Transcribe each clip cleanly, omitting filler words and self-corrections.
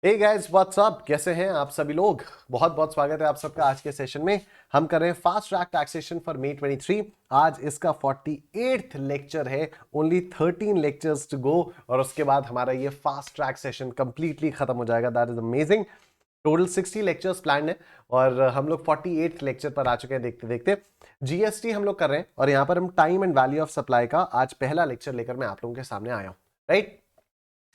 Hey guys what's up, कैसे हैं आप सभी लोग। बहुत बहुत स्वागत है आप सबका आज के सेशन में। हम कर रहे हैं fast track taxation for May 23। आज इसका 48th लेक्चर है। ओनली 13 लेक्चर्स टू गो और उसके बाद हमारा ये फास्ट ट्रैक सेशन कंप्लीटली खत्म हो जाएगा। That is amazing. Total 60 lectures plan है और हम लोग 48th लेक्चर पर आ चुके हैं। देखते देखते जीएसटी हम लोग कर रहे हैं और यहाँ पर हम time and value of supply का आज पहला लेक्चर लेकर मैं आप लोगों के सामने आया हूँ। राइट,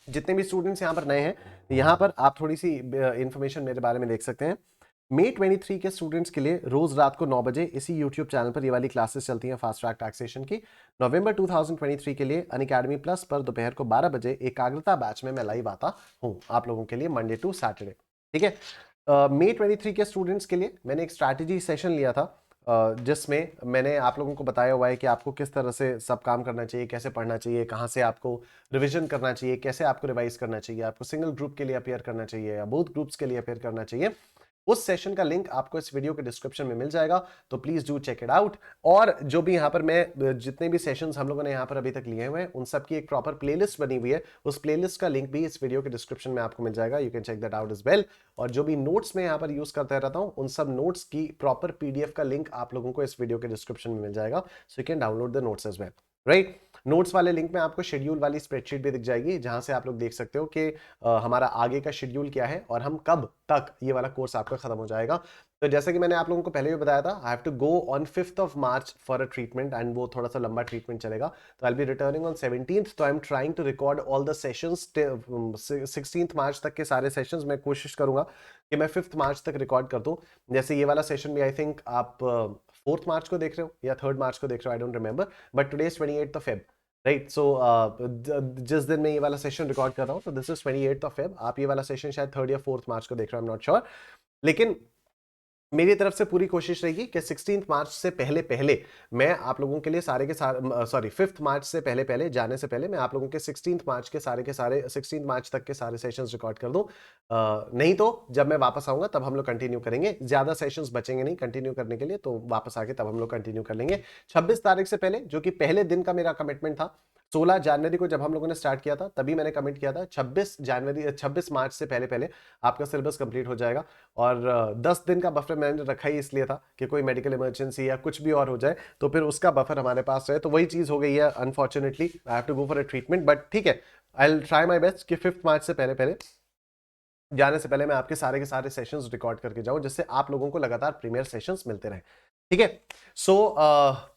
जितने भी स्टूडेंट्स यहाँ पर नए हैं, यहाँ पर आप थोड़ी सी इंफॉर्मेशन मेरे बारे में देख सकते हैं। May 23 के स्टूडेंट्स के लिए रोज रात को 9 बजे इसी YouTube चैनल पर ये वाली क्लासेस चलती हैं फास्ट ट्रैक टैक्सेशन की। नवंबर 2023 के लिए अनअकैडमी प्लस पर दोपहर को 12 बजे एकाग्रता बैच में मैं लाइव आता हूँ आप लोगों के लिए मंडे टू सैटरडे। ठीक है, May 23 के स्टूडेंट्स के लिए मैंने एक स्ट्रैटेजी सेशन लिया था जिसमें मैंने आप लोगों को बताया हुआ है कि आपको किस तरह से सब काम करना चाहिए, कैसे पढ़ना चाहिए, कहाँ से आपको रिवीजन करना चाहिए, कैसे आपको रिवाइज करना चाहिए, आपको सिंगल ग्रुप के लिए अपेयर करना चाहिए या बोथ ग्रुप्स के लिए अपेयर करना चाहिए। उस सेशन का लिंक आपको इस वीडियो के डिस्क्रिप्शन में मिल जाएगा, तो please do check it out. और जो भी यहाँ पर मैं जितने भी सेशंस हम लोगों ने यहाँ पर अभी तक लिए हुए हैं उन सब की एक प्रॉपर प्लेलिस्ट बनी हुई है। उस प्लेलिस्ट का लिंक भी इस वीडियो के डिस्क्रिप्शन में आपको मिल जाएगा। You can check that out as well. और जो भी नोट्स मैं यहाँ पर यूज करता रहता हूँ उन सब नोट्स की प्रॉपर पीडीएफ का लिंक आप लोगों को इस वीडियो के डिस्क्रिप्शन में मिल जाएगा। So you can download the notes as well. Right, notes वाले लिंक में आपको शेड्यूल वाली स्प्रेडशीट भी दिख जाएगी जहां से आप लोग देख सकते हो कि हमारा आगे का शेड्यूल क्या है और हम कब तक ये वाला कोर्स आपका खत्म हो जाएगा। तो जैसे कि मैंने आप लोगों को पहले भी बताया था, I have to go on 5th of March for a treatment and वो थोड़ा सा लंबा ट्रीटमेंट चलेगा। तो आई बी रिटर्निंग ऑन 17th। तो I am trying to record all the sessions 16th March तक के सारे सेशंस मैं कोशिश करूंगा कि मैं 5th मार्च तक रिकॉर्ड कर दूं। जैसे ये वाला सेशन भी आई थिंक आप 4th मार्च को देख रहे हो या 3rd मार्च को देख रहे हो, I don't remember, but today is 28th of Feb. Right, so जिस दिन मैं ये वाला सेशन रिकॉर्ड कर रहा हूँ तो this is 28th of Feb. आप ये वाला सेशन शायद 3rd या 4th मार्च को देख रहे हो, आई एम नॉट श्योर। लेकिन मेरी तरफ से पूरी कोशिश रहेगी कि 16th मार्च से पहले पहले मैं आप लोगों के लिए सारे के सारे 5th मार्च से पहले पहले जाने से पहले मैं आप लोगों के 16th मार्च के सारे 16th मार्च तक के सारे सेशंस रिकॉर्ड कर दूं। नहीं तो जब मैं वापस आऊंगा तब हम लोग कंटिन्यू करेंगे। ज्यादा सेशंस बचेंगे नहीं कंटिन्यू करने के लिए, तो वापस आके तब हम लोग कंटिन्यू कर लेंगे 26 तारीख से पहले, जो कि पहले दिन का मेरा कमिटमेंट था। 16 जनवरी को जब हम लोगों ने स्टार्ट किया था तभी मैंने कमिट किया था 26 मार्च से पहले पहले आपका सिलेबस कंप्लीट हो जाएगा। और 10 दिन का बफर मैंने रखा ही इसलिए था कि कोई मेडिकल इमरजेंसी या कुछ भी और हो जाए तो फिर उसका बफर हमारे पास रहे। तो वही चीज हो गई है, unfortunately I have to go for a treatment, but ठीक है, I will try my best कि 5th मार्च से पहले पहले जाने से पहले मैं आपके सारे के सारे सेशंस रिकॉर्ड करके जाऊं, जिससे आप लोगों को लगातार प्रीमियर सेशंस मिलते रहे। ठीक है, सो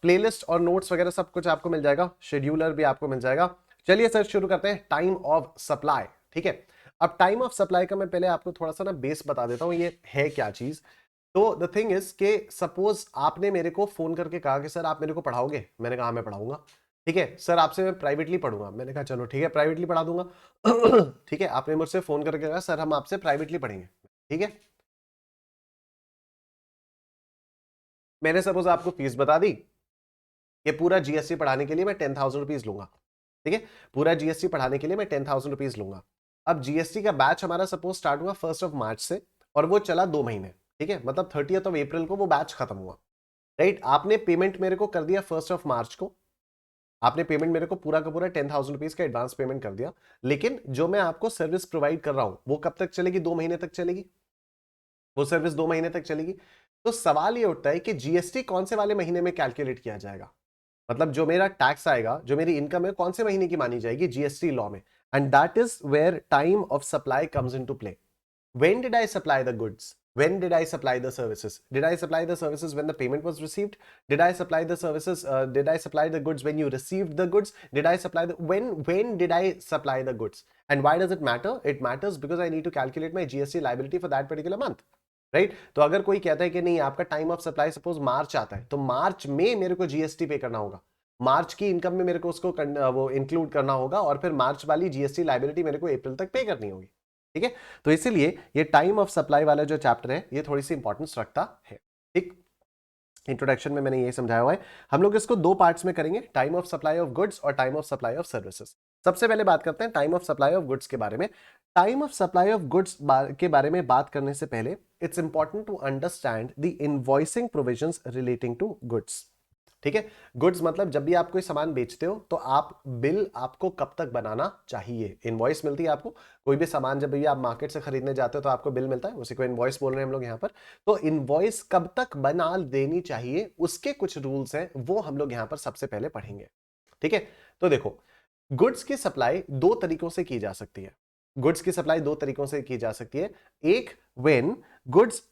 प्लेलिस्ट और नोट्स वगैरह सब कुछ आपको मिल जाएगा, शेड्यूलर भी आपको मिल जाएगा। चलिए सर शुरू करते हैं। Time of supply. ठीक है, अब टाइम ऑफ सप्लाई का मैं पहले आपको थोड़ा सा ना बेस बता देता हूं ये है क्या चीज। तो द थिंग इज कि सपोज आपने मेरे को फोन करके कहा कि सर आप मेरे को पढ़ाओगे, मैंने कहा मैं पढ़ाऊंगा। ठीक है सर, आपसे मैं प्राइवेटली पढ़ूंगा, मैंने कहा चलो ठीक है प्राइवेटली पढ़ा दूंगा। ठीक है, आपने मुझसे फोन करके कहा सर हम आपसे प्राइवेटली पढ़ेंगे। ठीक है, मैंने सपोज आपको फीस बता दी कि पूरा जीएसटी पढ़ाने के लिए मैं 10,000 रुपीज लूंगा। ठीक है, पूरा जीएसटी पढ़ाने के लिए मैं 10,000 रुपीज लूंगा। अब जीएसटी का बैच हमारा सपोज स्टार्ट हुआ 1st ऑफ मार्च से और वो चला 2 महीने। ठीक है, मतलब 30th ऑफ अप्रैल को वो बैच खत्म हुआ। राइट, आपने पेमेंट मेरे को कर दिया 1st ऑफ मार्च को। आपने पेमेंट मेरे को पूरा का पूरा 10,000 रुपीज का एडवांस पेमेंट कर दिया। लेकिन जो मैं आपको सर्विस प्रोवाइड कर रहा हूं वो कब तक चलेगी? 2 महीने तक चलेगी। वो सर्विस 2 महीने तक चलेगी। तो सवाल ये उठता है कि जीएसटी कौन से वाले महीने में कैलकुलेट किया जाएगा? मतलब जो मेरा टैक्स आएगा, जो मेरी इनकम है, कौन से महीने की मानी जाएगी जीएसटी लॉ में? And that is where time of supply comes into play. When did I supply the goods? When did I supply the services? Did I supply the services when the payment was received? Did I supply the services? Did I supply the goods when you received the goods? Did I supply the when did I supply the goods? And why does it matter? It matters because I need to calculate my GST liability for that particular month. Right, तो अगर कोई कहता है कि नहीं आपका time of supply suppose मार्च आता है तो मार्च में मेरे को जीएसटी पे करना होगा, मार्च की इनकम में मेरे को उसको वो इंक्लूड करना होगा और फिर मार्च वाली जीएसटी लाइबिलिटी मेरे को अप्रैल तक पे करनी होगी। ठीक है, तो इसीलिए ये टाइम ऑफ सप्लाई वाला जो चैप्टर है ये थोड़ी सी इंपॉर्टेंस रखता है। ठीक, इंट्रोडक्शन में मैंने ये समझाया हुआ है। हम लोग इसको दो पार्ट्स में करेंगे, time of supply of goods और time of supply of services. सबसे पहले बात करते हैं time of supply of goods के बारे में। Time of supply of goods के बारे में बात करने से पहले it's important to understand the invoicing provisions relating to goods. ठीक है। गुड्स मतलब जब भी आप कोई सामान बेचते हो तो आप बिल आपको कब तक बनाना चाहिए, इनवॉइस मिलती है आपको। कोई भी सामान जब भी आप मार्केट से खरीदने जाते हो तो आपको बिल मिलता है, उसी को इनवॉइस बोल रहे हैं हम लोग यहाँ पर। तो इनवॉइस कब तक बना देनी चाहिए उसके कुछ रूल्स हैं, वो हम लोग यहाँ पर सबसे पहले पढ़ेंगे। ठीक है। तो देखो, गुड्स की सप्लाई दो तरीकों से की जा सकती है। गुड्स की सप्लाई दो तरीकों से की जा सकती है। एक, when goods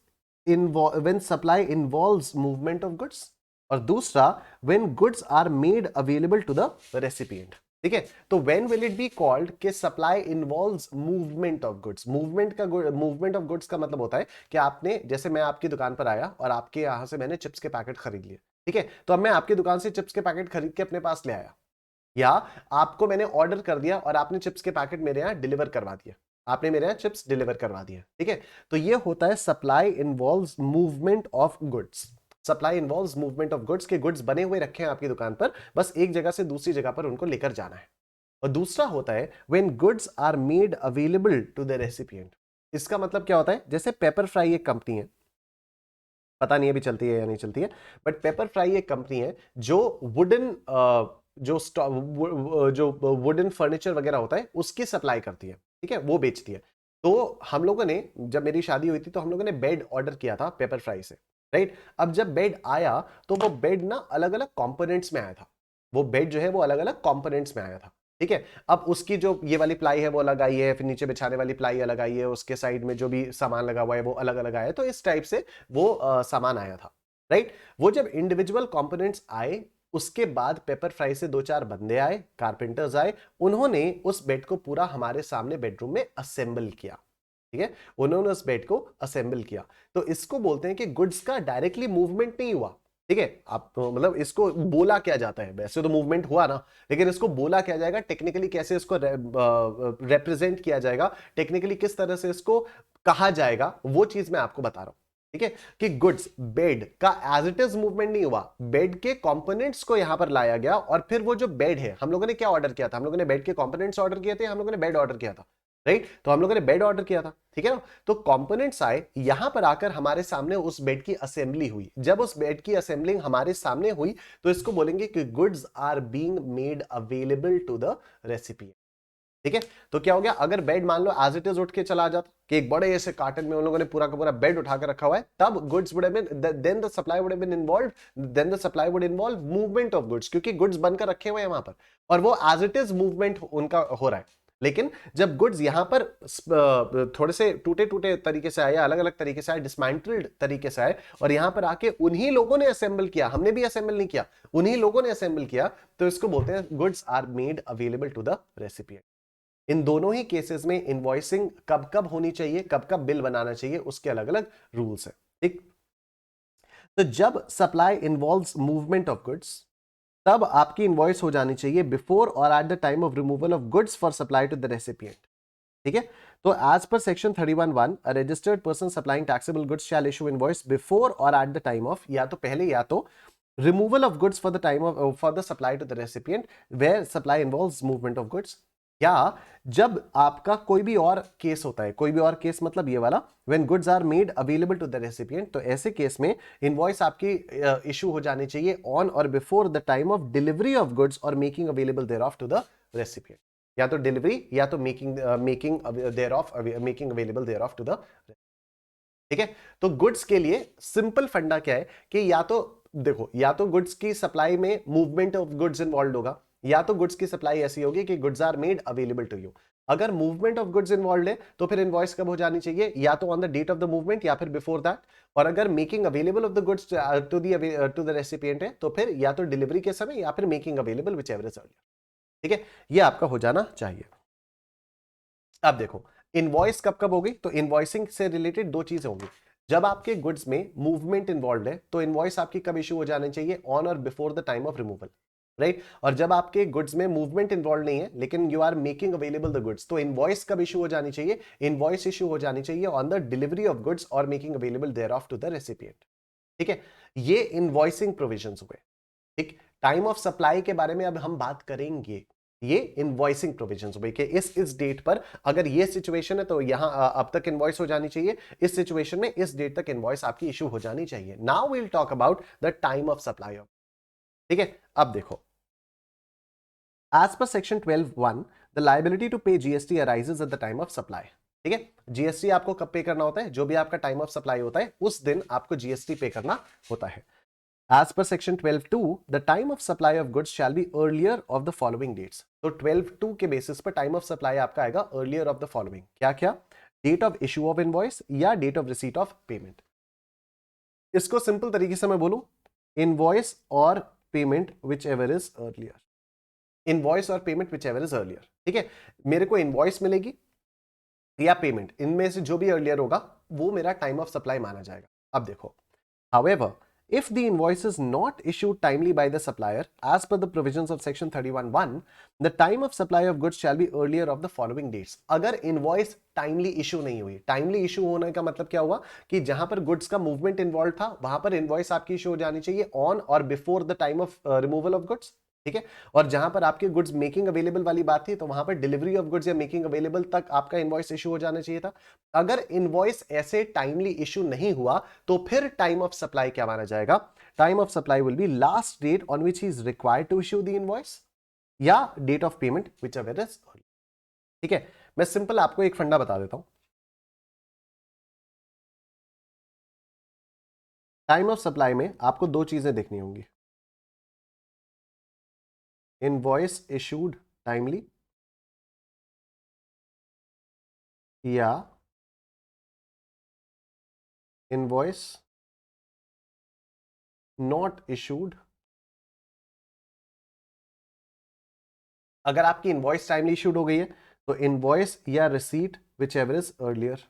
when supply involves movement of goods, और दूसरा when goods are made available to the recipient. ठीक है। तो when will it be called कि supply involves movement of goods. Movement of goods का मतलब होता है कि आपने, जैसे मैं आपकी दुकान पर आया और आपके यहां से मैंने चिप्स के पैकेट खरीद लिए। ठीक है। तो अब मैं आपकी दुकान से चिप्स के पैकेट खरीद के अपने पास ले आया, या आपको मैंने ऑर्डर कर दिया और आपने चिप्स के पैकेट मेरे यहां डिलीवर करवा दिया, आपने मेरे यहां चिप्स डिलीवर करवा दिया। ठीक है। तो ये होता है supply involves movement of goods. Supply involves movement of goods, के गुड्स बने हुए रखे हैं आपकी दुकान पर, बस एक जगह से दूसरी जगह पर उनको लेकर जाना है। और दूसरा होता है when goods are made available to the recipient. इसका मतलब क्या होता है, जैसे पेपर फ्राई एक कंपनी है, पता नहीं अभी चलती है या नहीं चलती है, बट पेपर फ्राई एक कंपनी है जो वुडन जो वुडन फर्नीचर वगैरह होता है उसकी सप्लाई करती है। ठीक है, वो बेचती है। तो हम लोगों ने, जब मेरी शादी हुई थी तो हम लोगों ने बेड ऑर्डर किया था पेपर फ्राई से, राइट। अब जब बेड आया तो वो बेड ना अलग अलग कंपोनेंट्स में आया था, वो बेड जो है वो अलग अलग कंपोनेंट्स में आया था। ठीक है। अब उसकी जो ये वाली प्लाई है वो अलग आई है, फिर नीचे बिछाने वाली प्लाई अलग आई है, उसके साइड में जो भी सामान लगा हुआ है वो अलग अलग आया है। तो इस टाइप से वो सामान आया था, राइट। वो जब इंडिविजुअल कंपोनेंट्स आए, उसके बाद पेपर फ्राई से दो चार बंदे आए, कारपेंटर्स आए, उन्होंने उस बेड को पूरा हमारे सामने बेडरूम में असेंबल किया। ठीक है, उन्होंने उस बेड को असेंबल किया। तो इसको बोलते हैं कि गुड्स का डायरेक्टली मूवमेंट नहीं हुआ। ठीक है, आप मतलब इसको बोला क्या जाता है, वैसे तो मूवमेंट हुआ ना, लेकिन इसको बोला क्या जाएगा टेक्निकली, कैसे इसको रिप्रेजेंट किया जाएगा, टेक्निकली किस तरह से इसको कहा जाएगा, वो चीज मैं आपको बता रहा हूं। ठीक है, कि गुड्स, बेड का एज इट इज मूवमेंट नहीं हुआ, बेड के कंपोनेंट्स को यहां पर लाया गया, और फिर वो जो बेड है, हम लोगों ने क्या ऑर्डर किया था, हम लोगों ने बेड के कंपोनेंट्स ऑर्डर किए थे, हम लोगों ने बेड ऑर्डर किया था, राइट। तो हम लोगों ने बेड ऑर्डर किया था, ठीक है ना। तो कंपोनेंट्स आए, यहां पर आकर हमारे सामने उस बेड की असेंबली हुई। जब उस बेड की असेंबलिंग हमारे सामने हुई तो इसको बोलेंगे कि goods are being made available to the recipient. ठीक है। तो क्या हो गया, अगर बेड मान लो एज इट इज उठ के चला जाता, कि एक बड़े ऐसे कार्टन में उन लोगों ने पूरा का पूरा बेड उठा कर रखा हुआ है, तब goods would have been, then the supply would have been involved, then the supply would involve movement of goods, क्योंकि गुड्स बनकर रखे हुए हैं वहां पर और वो एज इट इज मूवमेंट उनका हो रहा है। लेकिन जब गुड्स यहां पर थोड़े से टूटे टूटे तरीके से आए, या अलग अलग तरीके से आए, डिसमेंटल्ड तरीके से आए, और यहां पर आके उन्हीं लोगों ने असेंबल किया, हमने भी असेंबल नहीं किया, उन्हीं लोगों ने असेंबल किया, तो इसको बोलते हैं goods are made available to the recipient. इन दोनों ही केसेस में इनवॉइसिंग कब कब होनी चाहिए, कब कब बिल बनाना चाहिए, उसके अलग अलग रूल्स हैं। ठीक। तो जब supply involves movement of goods, तब आपकी इनवॉइस हो जानी चाहिए बिफोर और at the time of removal of goods for supply to the recipient. ठीक है। तो as per section 31(1) a registered person supplying taxable goods shall issue invoice before और एट द टाइम ऑफ, या तो पहले या तो removal of goods for the time of for the supply to the recipient where supply involves movement of goods, या जब आपका कोई भी और केस होता है, कोई भी और केस मतलब ये वाला, when goods are made available to the recipient, तो ऐसे केस में इनवॉइस आपकी इशू हो जानी चाहिए ऑन और before the time of delivery of goods और making available thereof to the recipient, या तो डिलीवरी या तो making thereof, making available thereof to the. ठीक है। तो गुड्स के लिए सिंपल फंडा क्या है कि या तो देखो, या तो गुड्स की सप्लाई में मूवमेंट ऑफ गुड्स इन्वॉल्व होगा, या तो गुड्स की सप्लाई ऐसी होगी कि goods are made available to you. अगर मूवमेंट ऑफ गुड्स इन्वॉल्व है तो फिर इनवॉइस कब हो जानी चाहिए, या तो on the date of the movement या फिर बिफोर दैट। और अगर making available of the goods to the recipient है तो फिर या तो डिलीवरी के समय या फिर making available, which ever is earlier. ठीक है, ये आपका हो जाना चाहिए। अब देखो, इनवॉइस कब कब होगी, तो इनवॉइसिंग से रिलेटेड दो चीजें होंगी। जब आपके गुड्स में मूवमेंट इन्वॉल्व है तो इनवॉइस आपकी कब इशू हो जानी चाहिए, ऑन और before the time of removal, right. और जब आपके गुड्स में मूवमेंट इन्वॉल्व नहीं है लेकिन you are making available the goods, तो इनवॉइस कब इशू हो जानी चाहिए, इनवॉइस इशू हो जानी चाहिए on the delivery of goods और making available thereof to the recipient. ठीक है, ये इनवॉइसिंग प्रोविजंस हुए। ठीक, टाइम ऑफ सप्लाई के बारे में अब हम बात करेंगे। ये इनवॉइसिंग प्रोविजंस हुए कि इस डेट पर अगर ये सिचुएशन है तो यहां अब तक इनवॉइस हो जानी चाहिए, इस सिचुएशन में इस डेट तक इनवॉइस आपकी इशू हो जानी चाहिए। Now we will talk about the time of supply of. ठीक है, अब देखो, as per section 12(1) the liability to pay GST arises at the time of supply. ठीक है, जीएसटी आपको कब पे करना होता है? जो भी आपका टाइम ऑफ सप्लाई होता है उस दिन आपको जीएसटी पे करना होता है। As per section 12(2), the time of supply of goods shall be earlier of the following dates. तो 12(2) के बेसिस पर टाइम ऑफ सप्लाई आपका आएगा earlier of the following। क्या क्या? Date of issue of invoice या date of receipt of payment. इसको simple तरीके से मैं बोलूं, इनवॉइस और payment whichever is earlier. Invoice और payment whichever is earlier. ठीक है, मेरे को इनवॉइस मिलेगी या पेमेंट, इनमें से जो भी अर्लियर होगा वो मेरा टाइम ऑफ सप्लाई माना जाएगा। अब देखो, however, if the invoice is not issued timely by the supplier as per the provisions of section 31(1), the time of supply of goods shall be earlier of the following dates। अगर invoice timely issue नहीं हुई, timely issue होने का मतलब क्या हुआ कि जहां पर गुड्स का मूवमेंट इन्वॉल्व था वहां पर इनवॉइस आपकी इशू हो जानी चाहिए ऑन और before the time of removal of goods. ठीक है, और जहां पर आपके गुड्स मेकिंग अवेलेबल वाली बात थी तो वहां पर डिलीवरी ऑफ गुड्स या मेकिंग अवेलेबल तक आपका इनवॉइस इशू हो जाना चाहिए था। अगर इनवॉइस ऐसे टाइमली इशू नहीं हुआ तो फिर टाइम ऑफ सप्लाई क्या माना जाएगा? Time of supply will be last date on which is required to issue the invoice या date of payment whichever is. ठीक है, मैं सिंपल आपको एक फंडा बता देता हूं। टाइम ऑफ सप्लाई में आपको दो चीजें देखनी होंगी, इनवॉइस इशूड टाइमली या इनवॉइस नॉट इशूड। अगर आपकी इनवॉइस टाइमली इशूड हो गई है तो इनवॉइस या receipt whichever is earlier,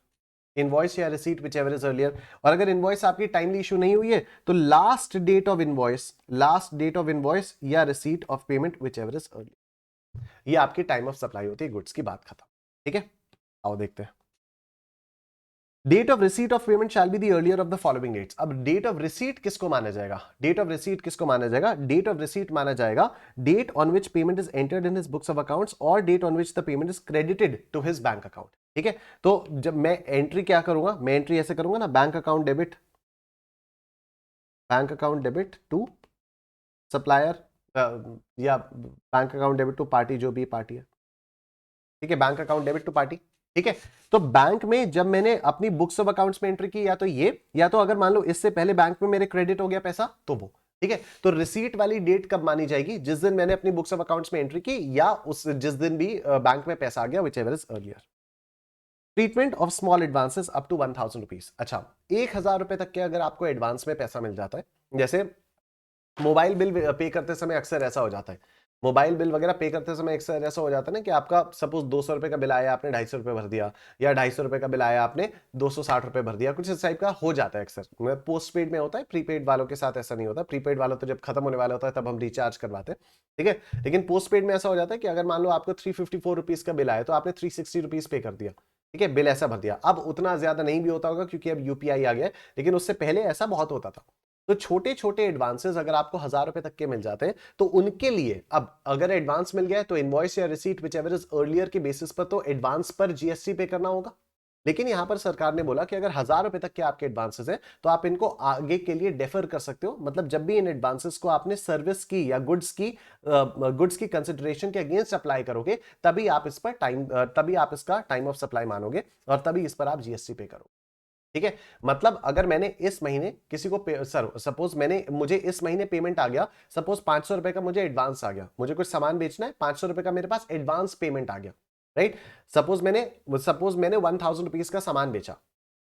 invoice या receipt whichever is earlier. और अगर इनवॉइस आपकी टाइमली इशू नहीं हुई है तो last date of invoice, last date of invoice या receipt of payment whichever is earlier. ये आपकी टाइम ऑफ सप्लाई होती है, गुड्स की बात खत्म। ठीक है, आओ देखते हैं। Date of receipt of payment shall be the earlier of the following dates. अब डेट ऑफ रिसीट किसको माना जाएगा? डेट ऑफ रिसीट किसको माना जाएगा? डेट ऑफ रिसीट माना जाएगा date on which payment is entered in his books of accounts और date on which the payment is credited to his bank account. ठीक है, तो जब मैं एंट्री क्या करूंगा, मैं एंट्री ऐसे करूंगा ना, bank account debit, bank account debit to supplier या bank account debit to party, जो भी पार्टी है। ठीक है, bank account debit to party. ठीक है, तो बैंक में जब मैंने अपनी बुक्स ऑफ अकाउंट्स में एंट्री की, या तो ये, या तो अगर मान लो इससे पहले बैंक में मेरे क्रेडिट हो गया पैसा तो वो। ठीक है, तो रिसीट वाली डेट कब मानी जाएगी? जिस दिन मैंने अपनी बुक्स ऑफ अकाउंट्स में एंट्री की या उस जिस दिन भी बैंक में पैसा आ गया, whichever is earlier. Treatment of small advances up to 1000 rupees. अच्छा, 1000 रुपए तक के अगर आपको एडवांस में पैसा मिल जाता है, जैसे मोबाइल बिल पे करते समय अक्सर ऐसा हो जाता है, मोबाइल बिल वगैरह पे करते समय अक्सर ऐसा हो जाता है ना कि आपका सपोज 200 रुपए का बिल आया, आपने 250 रुपए भर दिया, या 250 रुपए का बिल आया, आपने 260 रुपए भर दिया, कुछ इस टाइप का हो जाता है अक्सर। पोस्ट पेड में होता है, प्रीपेड वालों के साथ ऐसा नहीं होता। प्रीपेड वालों तो जब खत्म होने वाला होता है तब हम रिचार्ज करवाते हैं। ठीक है, लेकिन पोस्ट पेड में ऐसा हो जाता है कि अगर मान लो आपको 354 रुपीज का बिल आया तो आपने 360 रुपीज पे कर दिया। ठीक है, बिल ऐसा भर दिया। अब उतना ज्यादा नहीं भी होता होगा क्योंकि अब यूपीआई आ गया है, लेकिन उससे पहले ऐसा बहुत होता था। तो छोटे छोटे एडवांसेस अगर आपको 1000 रुपए तक के मिल जाते हैं तो उनके लिए, अब अगर एडवांस मिल गया है तो इनवॉइस या receipt whichever is earlier के बेसिस पर तो एडवांस पर जीएसटी पे करना होगा। लेकिन यहां पर सरकार ने बोला कि अगर 1000 रुपए तक के आपके एडवांसेस हैं तो आप इनको आगे के लिए डेफर कर सकते हो। मतलब जब भी इन एडवांसेस को आपने सर्विस की या गुड्स की कंसिडरेशन के अगेंस्ट अप्लाई करोगे तभी आप इस पर तभी आप इसका टाइम ऑफ सप्लाई मानोगे और तभी इस पर आप जीएसटी पे करोगे। ठीक है, मतलब अगर मैंने इस महीने किसी को सपोज मुझे इस महीने पेमेंट आ गया, सपोज 500 रुपए का मुझे एडवांस आ गया, मुझे कुछ सामान बेचना है, 500 रुपए का मेरे पास एडवांस पेमेंट आ गया। राइट, सपोज मैंने 1000 रुपीज का सामान बेचा।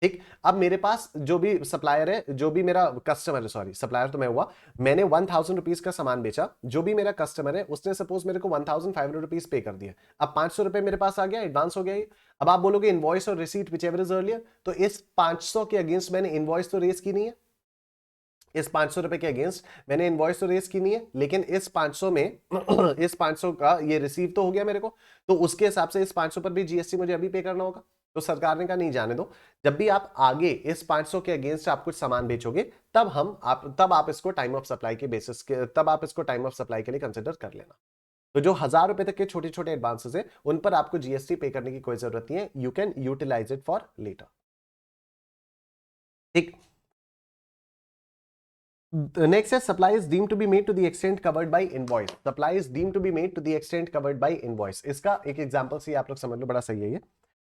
ठीक, अब मेरे पास जो भी सप्लायर है, जो भी मेरा कस्टमर है, सॉरी सप्लायर तो मैं हुआ, मैंने 1000 रुपीज का सामान बेचा, जो भी मेरा कस्टमर है उसने सपोज मेरे को 1500 रुपीज पे कर दिया। अब 500 रुपए मेरे पास आ गया, एडवांस हो गया ये। अब आप बोलोगे इनवॉइस और receipt whichever is earlier, तो इस 500 के अगेंस्ट मैंने इनवॉइस तो रेज की नहीं है, इस 500 रुपए के अगेंस्ट मैंने इनवॉइस तो रेज की नहीं है, लेकिन इस 500 में इस 500 का ये रिसीव तो हो गया मेरे को, तो उसके हिसाब से इस 500 पर भी जीएसटी मुझे अभी पे करना होगा। तो सरकार ने कहा नहीं, जाने दो, जब भी आप आगे इस 500 के अगेंस्ट आप कुछ सामान बेचोगे तब आप इसको टाइम ऑफ सप्लाई के बेसिस के तब आप इसको टाइम ऑफ सप्लाई के लिए कंसिडर कर लेना। तो जो 1000 रुपए तक के छोटे छोटे एडवांसेस हैं उन पर आपको जीएसटी पे करने की कोई जरूरत नहीं है, you can utilise it for later. ठीक, नेक्स्ट है supply is deemed to be made to the extent covered by invoice. Supply is deemed to be made to the extent covered by invoice. इसका एक example से आप लोग समझ लो, बड़ा सही है ये।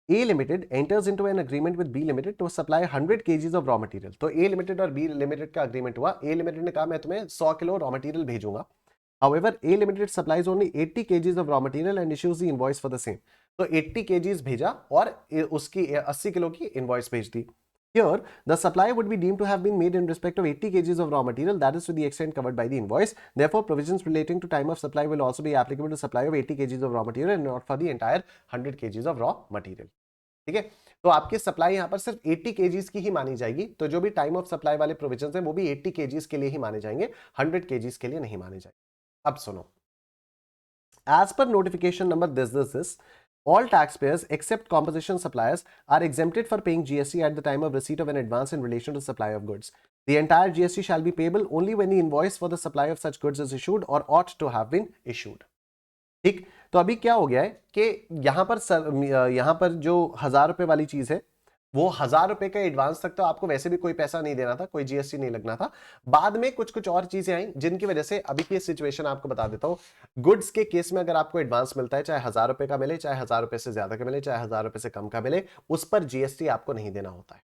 A Limited enters into an agreement with B Limited to supply 100 kgs of raw material। तो A Limited और B Limited का agreement हुआ। A Limited ने कहा मैं तुम्हें 100 किलो raw material भेजूंगा। However, A Limited supplies only 80 kgs of raw material and issues the invoice for the same। तो 80 kgs भेजा और उसकी 80 किलो की invoice भेज दी। Here, the supply would be deemed to have been made in respect of 80 kgs of raw material, that is to the extent covered by the invoice. Therefore, provisions relating to time of supply will also be applicable to supply of 80 kgs of raw material and not for the entire 100 kgs of raw material। ठीक है, तो आपकी supply यहां पर सिर्फ 80 KGs की ही मानी जाएगी। तो जो भी टाइम ऑफ सप्लाई वाले प्रोविजंस हैं वो भी 80 केजीज के लिए ही माने जाएंगे, 100 केजीज के लिए नहीं माने जाएंगे। अब सुनो, as per notification number this all taxpayers except composition suppliers are exempted for paying GST at the time of receipt of an advance in relation to supply of goods. The entire GST shall be payable only when the invoice for the supply of such goods is issued or ought to have been issued। ठीक, तो अभी क्या हो गया है कि यहां पर जो 1000 रुपए वाली चीज है वो 1000 रुपए का एडवांस तक तो आपको वैसे भी कोई पैसा नहीं देना था, कोई जीएसटी नहीं लगना था। बाद में कुछ कुछ और चीजें आई जिनकी वजह से अभी की सिचुएशन आपको बता देता हूं। गुड्स के केस में अगर आपको एडवांस मिलता है, चाहे 1000 रुपए का मिले, चाहे 1000 रुपए से ज्यादा का मिले, चाहे 1000 रुपए से कम का मिले, उस पर जीएसटी आपको नहीं देना होता है।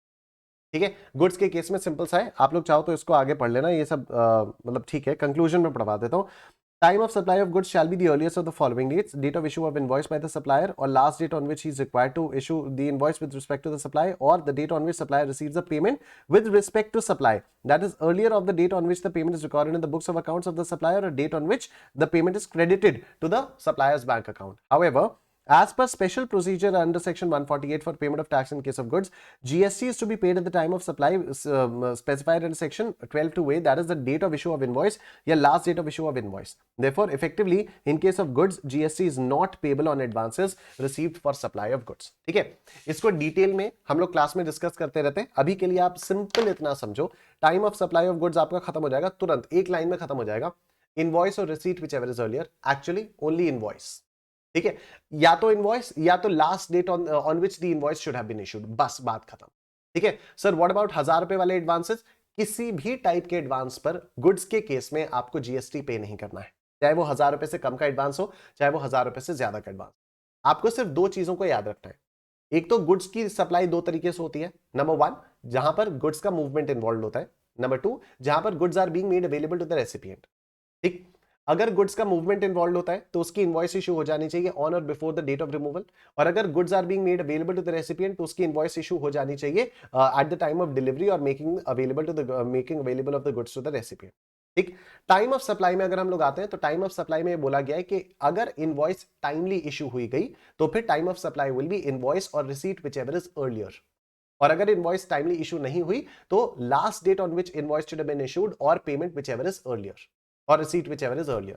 ठीक है, गुड्स के केस में सिंपल सा है, आप लोग चाहो तो इसको आगे पढ़ लेना, ये सब मतलब ठीक है। कंक्लूजन में पढ़वा देता हूं। Time of supply of goods shall be the earliest of the following dates: date of issue of invoice by the supplier, or last date on which he is required to issue the invoice with respect to the supply, or the date on which supplier receives the payment with respect to supply, that is earlier of the date on which the payment is recorded in the books of accounts of the supplier, or date on which the payment is credited to the supplier's bank account. However, as per special procedure under section 148 for payment of tax in case of goods, GST is to be paid at the time of supply specified in section 12(2)(a), that is the date of issue of invoice या last date of issue of invoice. Therefore, effectively, in case of goods, GST is not payable on advances received for supply of goods। ठीक है, इसको detail में हम लोग class में discuss करते रहते हैं। अभी के लिए आप सिंपल इतना समझो, time of supply of goods आपका खत्म हो जाएगा तुरंत, एक लाइन में खत्म हो जाएगा। इनवॉइस और receipt whichever is earlier, actually only invoice. ठीक है, या तो इनवॉइस या तो last date on which the invoice should have been issued, बस बात खत्म। ठीक है सर, व्हाट अबाउट 1000 रुपए वाले एडवांसेस? किसी भी टाइप के एडवांस पर गुड्स के केस में आपको जीएसटी पे नहीं करना है, चाहे वो 1000 रुपए से कम का एडवांस हो, चाहे वो 1000 रुपए से ज्यादा का एडवांस। आपको सिर्फ दो चीजों को याद रखना है। एक तो गुड्स की सप्लाई दो तरीके से होती है। नंबर 1, जहां पर गुड्स का मूवमेंट इन्वॉल्व होता है। नंबर 2, जहां पर goods are being made available to the recipient. ठीक, अगर गुड्स का मूवमेंट इन्वॉल्व होता है तो उसकी इनवॉइस इशू हो जानी चाहिए ऑन और before the date of removal, और अगर goods are being made available to the recipient तो उसकी इनवॉइस इशू हो जानी चाहिए at the time of delivery और making available of the goods to the recipient. ठीक, टाइम ऑफ सप्लाई में अगर हम लोग आते हैं तो टाइम ऑफ सप्लाई में बोला गया है कि अगर इनवॉइस टाइमली इशू हुई गई तो फिर time of supply will be invoice और receipt whichever is earlier, और अगर इनवॉइस टाइमली इशू नहीं हुई तो last date on which invoice should have been issued और payment whichever is earlier और receipt whichever is earlier.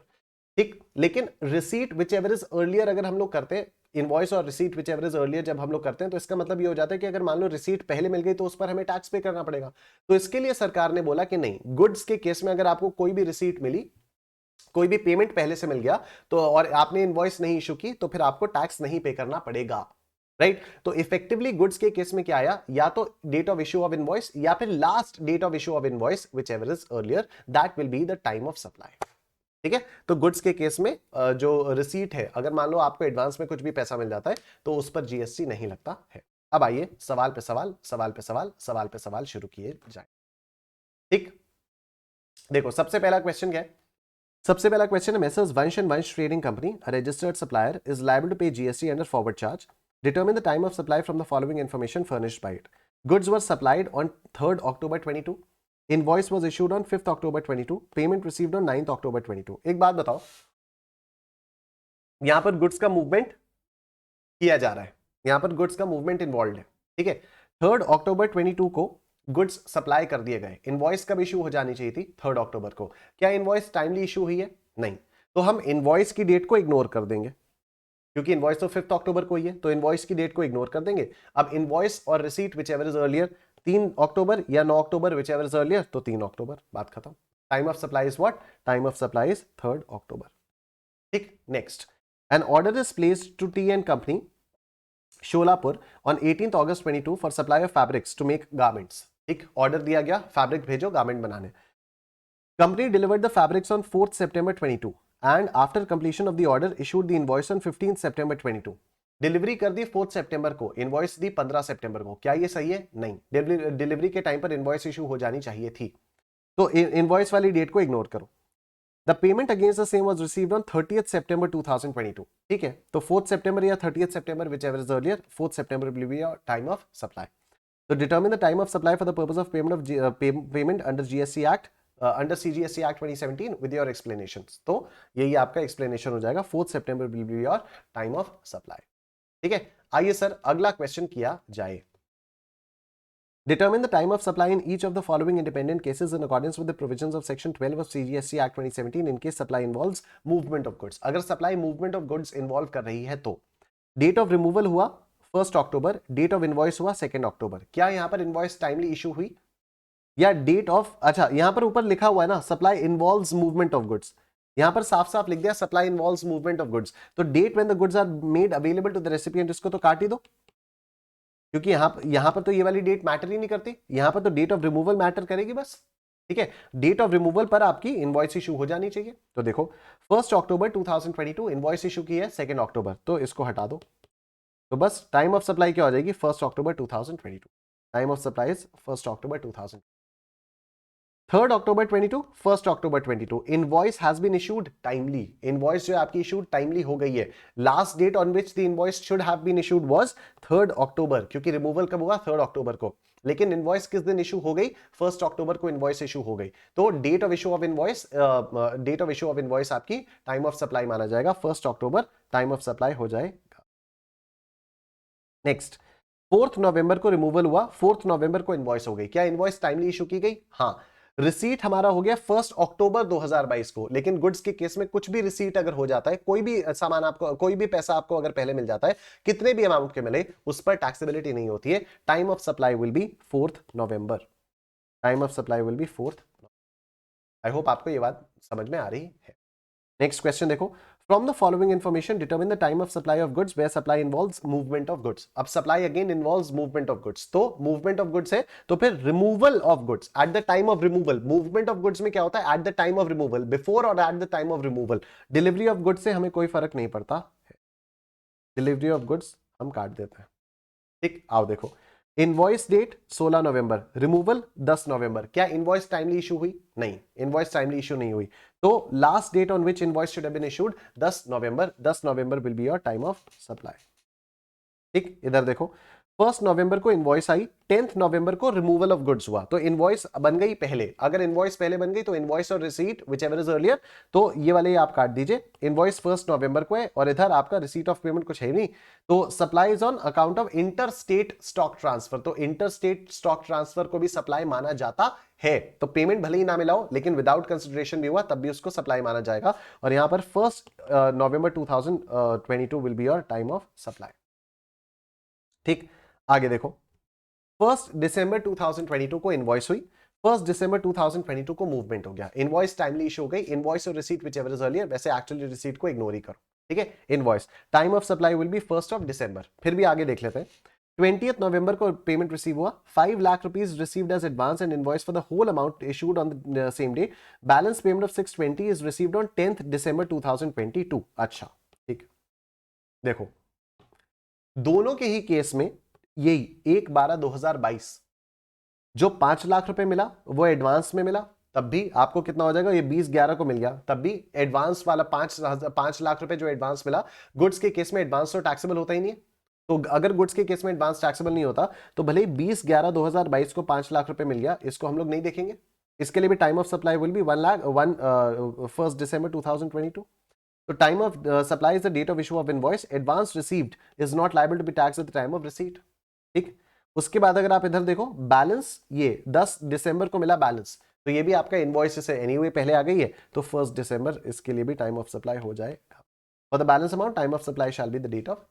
ठीक, लेकिन receipt whichever is earlier अगर हम लोग करते हैं, इनवॉइस और receipt whichever is earlier जब हम लोग करते हैं तो इसका मतलब ये हो जाता है कि अगर मान लो रिसीट पहले मिल गई तो उस पर हमें टैक्स पे करना पड़ेगा। तो इसके लिए सरकार ने बोला कि नहीं, गुड्स के केस में अगर आपको कोई भी रिसीट मिली, कोई भी पेमेंट पहले से मिल गया तो और आपने इनवॉइस नहीं इशू की तो फिर आपको टैक्स नहीं पे करना पड़ेगा। राइट, तो इफेक्टिवली गुड्स के केस में क्या आया, या तो date of issue of invoice या फिर last date of issue of invoice whichever is earlier, that will be the time of supply. ठीक है, तो गुड्स के केस में जो रिसीट है, अगर मान लो आपको एडवांस में कुछ भी पैसा मिल जाता है तो उस पर जीएसटी नहीं लगता है। अब आइए सवाल पे सवाल, सवाल पे सवाल, सवाल पे सवाल शुरू किए जाए। ठीक, देखो सबसे पहला क्वेश्चन क्या है? सबसे पहला क्वेश्चन है, messrs Vansh and Vansh trading company, a registered supplier, is liable to pay GST under forward charge. Determine the time of supply from the following information furnished by it. Goods were supplied on 3rd October 22। Invoice was issued on 5th October 22. Payment received on 9th October 22. एक बात बताओ, यहां पर goods का movement किया जा रहा है, यहां पर गुड्स का मूवमेंट इन्वॉल्व है। ठीक है, 3rd October 22 को गुड्स सप्लाई कर दिए गए। इनवॉइस कब इशू हो जानी चाहिए थी? 3rd October को। क्या इनवॉइस टाइमली इशू हुई है? नहीं, तो हम इनवॉइस की डेट को इग्नोर कर देंगे क्योंकि इनवॉइस तो 5th October को ही है, तो इनवॉइस की डेट को इग्नोर कर देंगे। अब इनवॉइस और receipt whichever is earlier, 3 October या 9 October whichever is earlier, तो 3 अक्टूबर, बात खत्म। Time of supply is what? Time of supply is 3rd October। ठीक, next, an order is placed to T and company Solapur on 18th August 22 for supply of fabrics to make garments. एक order दिया गया, fabric भेजो garment बनाने। Company delivered the fabrics on 4th September 22 and after completion of the order issued the invoice on 15th September 22. Delivery कर दी 4 सितंबर को, invoice दी 15 सितंबर को। क्या ये सही है? नहीं, डिलीवरी के टाइम पर इनवॉइस इशू हो जानी चाहिए थी। तो इनवॉइस वाली डेट को इग्नोर करो। The payment against the same was received on 30th September 2022। ठीक है, तो 4th September या 30th September, whichever is earlier, 4th September will be your time of supply. So determine the time of supply for the purpose of payment of payment under GST Act, under CGST Act 2017 with your explanations. तो यही आपका explanation हो जाएगा। 4th September will be your time of supply। ठीक है, आइए sir अगला question किया जाए। Determine the time of supply in each of the following independent cases in accordance with the provisions of Section 12 of CGST Act 2017 in case supply involves movement of goods। अगर supply movement of goods involve कर रही है तो date of removal हुआ 1 अक्टूबर, date of invoice हुआ 2 अक्टूबर। क्या यहां पर invoice timely issue हुई या date of, अच्छा यहां पर ऊपर लिखा हुआ है ना supply involves movement of goods, यहां पर साफ साफ लिख दिया supply involves movement of goods, तो date when the goods are made available to the recipient इसको तो काट ही दो, क्योंकि यहां पर तो ये वाली डेट मैटर ही नहीं करती, यहां पर तो डेट ऑफ रिमूवल मैटर करेगी बस। ठीक है, डेट ऑफ रिमूवल पर आपकी इनवॉइस इशू हो जानी चाहिए। तो देखो 1 अक्टूबर 2022 इनवॉइस इशू की है 2 अक्टूबर, तो इसको हटा दो, तो बस टाइम ऑफ सप्लाई क्या हो जाएगी 1 अक्टूबर 2022। Time of supply is 1 October 2000। 3 October 22, 1 October 22 invoice has been issued timely. Invoice जो आपकी इशूड टाइमली हो गई है। Last date on which the invoice should have been issued was 3 October, क्योंकि रिमूवल कब हुआ 3 अक्टूबर को, लेकिन इनवॉइस किस दिन इशू हो गई 1 अक्टूबर को इनवॉइस इशू हो गई। तो date of issue of invoice, date of issue of invoice आपकी टाइम ऑफ सप्लाई माना जाएगा, 1 अक्टूबर टाइम ऑफ सप्लाई हो जाएगा। नेक्स्ट 4 नवंबर को रिमूवल हुआ, 4 नवंबर को इनवॉइस हो गई। क्या इनवॉइस टाइमली इशू की गई? हाँ। रिसीट हमारा हो गया 1 अक्टूबर 2022 को, लेकिन गुड्स के केस में कुछ भी रिसीट अगर हो जाता है, कोई भी सामान आपको, कोई भी पैसा आपको अगर पहले मिल जाता है, कितने भी अमाउंट के मिले, उस पर टैक्सेबिलिटी नहीं होती है। Time of supply will be 4 November. Time of supply will be 4। I hope आपको ये बात समझ में आ रही है। नेक्स्ट क्वेश्चन देखो, from the following information determine the time of supply of goods where supply involves movement of goods. अब supply again involves movement of goods, तो मूवमेंट ऑफ गुड्स है तो फिर removal of goods at the time of removal. Movement of goods में क्या होता है? At the time of removal, before और at the time of removal. Delivery of goods से हमें कोई फर्क नहीं पड़ता, डिलीवरी ऑफ गुड्स हम काट देते हैं। ठीक, आओ देखो, इनवॉइस डेट 16 नवंबर, रिमूवल 10 नवंबर। क्या इनवॉइस टाइमली इशू हुई? नहीं, इनवॉइस टाइमली इशू नहीं हुई। तो last date on which invoice should have been issued 10 November. 10 November will be your time of supply. ठीक, इधर देखो 1 नवंबर को इनवॉइस आई, 10 नवंबर को रिमूवल ऑफ गुड्स हुआ, तो इनवॉइस बन गई पहले। अगर इनवॉइस पहले बन गई तो इनवॉइस और रिसीट व्हिचएवर इज अर्लियर, तो ये वाले आप काट दीजिए। इनवॉइस 1 नवंबर को है और इधर आपका रिसीट ऑफ पेमेंट कुछ है नहीं, तो supply is on account of inter state stock transfer. तो इंटर स्टेट स्टॉक ट्रांसफर को भी सप्लाई माना जाता है। तो पेमेंट भले ही ना मिला हो, लेकिन विदाउट कंसिडरेशन भी हुआ तब भी उसको सप्लाई माना जाएगा। और यहां पर 1 नवंबर 2022 will be your time of supply. ठीक, आगे देखो 1 दिसंबर 2022 को इनवॉइस हुई, 1 दिसंबर 2022 को मूवमेंट हो गया, इनवॉइस टाइमली इशू हो गई। इनवॉइस और रिसीट व्हिचएवर इज अर्लियर, वैसे एक्चुअली रिसीट को इग्नोर ही करो। ठीक है, invoice time of supply will be 1 दिसंबर। फिर भी आगे देख लेते हैं। 20th नवंबर को पेमेंट रिसीव हुआ, 5 lakh rupees received as advance and invoice for the whole amount issued on the same day. Balance payment of 620 is received on 10th December 2022। अच्छा ठीक, देखो दोनों के ही केस में यही 1/12/2022 जो 5 लाख रुपए मिला वो एडवांस में मिला, तब भी आपको कितना हो जाएगा, ये 20/11 को मिल गया, तब भी एडवांस वाला 5 लाख रुपए जो एडवांस मिला। गुड्स के केस में एडवांस तो टैक्सेबल होता ही नहीं है, तो अगर गुड्स के केस में एडवांस टैक्सेबल नहीं होता तो भले ही 20/11/2022 को 5 लाख रुपए मिल गया, इसको हम लोग नहीं देखेंगे। इसके लिए भी time of supply will be 1 December 2022। So time of supply is the date of issue of invoice. Advance received is not liable to be taxed at the time of receipt. ठीक, उसके बाद अगर आप इधर देखो बैलेंस, ये 10 दिसंबर को मिला बैलेंस, तो ये भी आपका इनवॉइस से एनीवे पहले आ गई है, तो 1 दिसंबर इसके लिए भी टाइम ऑफ सप्लाई हो जाएगा। For the balance amount time of supply shall be the date of.